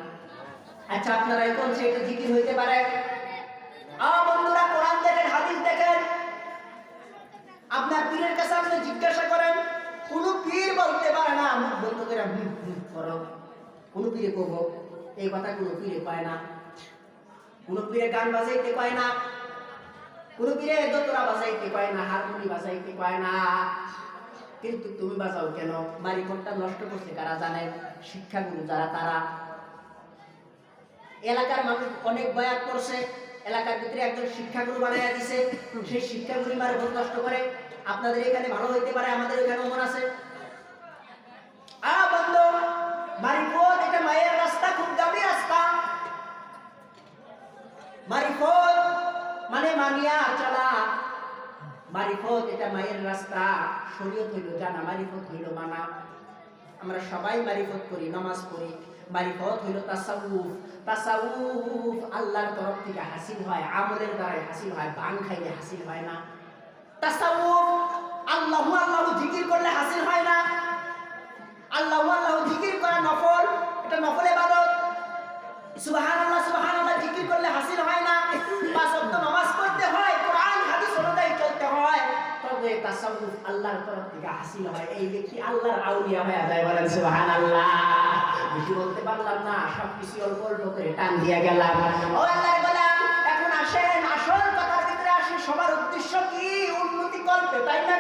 আচ্ছা, আপনারা এখন সেটা জিকির হইতে পারে? বন্ধুরা, কোরআন দেখেন, হাদিস দেখেন, আপনার পীরের কাছে আপনি জিজ্ঞাসা করেন, কোন পীর বলতে পারে না মুখ বন্ধ করে করো। কোন পীরে করব এই কথা কোন পীরে কয় না। কোন পীরে গান বাজাইতে কয় না, কোন পীরে দোতরা বাজাইতে কয় না, হারমোনি বাজাইতে কয় না। কিন্তু তুমি বাজাও কেন? মারিফতটা নষ্ট করছে কারা জানেন? শিক্ষাগুরু যারা, তারা। এলাকার মানুষ অনেক বয়াত করছে, এলাকার ভিতরে একজন শিক্ষাগুরু বানাইয়া দিছে, সেই শিক্ষাগুরু মারিফত নষ্ট করে। আপনাদের এখানে ভালো হইতে পারে, আমাদের এখানে মন আছে। বন্ধু, মারিফত এটা মায়ের রাস্তা, খুব দামি রাস্তা। মারিফত মানে মানিয়া চলা, মারিফত এটা মায়ের রাস্তা। শরীয়ত হইল জানা, মারিফত হইল মানা। আমরা সবাই মারিফত করি, নামাজ পড়ি। মারিফত হইল তাসাউফ। তাসাউফ আল্লাহর তরফ থেকে হাসিল হয়, আমলের দ্বারাই হাসিল হয়, বাং খাইলে হাসিল হয় না। তাসাউফ আল্লাহু আল্লাহু জিকির করলে হাসিল হয় না। আল্লাহু আল্লাহু জিকির করা নফল, এটা নফল ইবাদত। সুবহানাল্লাহ সুবহানাল্লাহ জিকির করলে হাসিল হয় না। 5 ওয়াক্ত নামাজ পড়তে হয়, কোরআন হাদিস অনুযায়ী চলতে হয়, তবে তাসাউফ আল্লাহর তরফ থেকে হাসিল হয়। এই ব্যক্তি আল্লাহর আউলিয়া হয়ে যায়। বলেন সুবহানাল্লাহ। বেশি বলতে পারলাম না, সবকিছু অল্প অল্প করে টান দিয়া গেলাম। ও আল্লাহর গোলাম, এখন আসেন আসল কথার ভিতরে আসি। সবার উদ্দেশ্য কি? উন্নতি করতে, তাই না?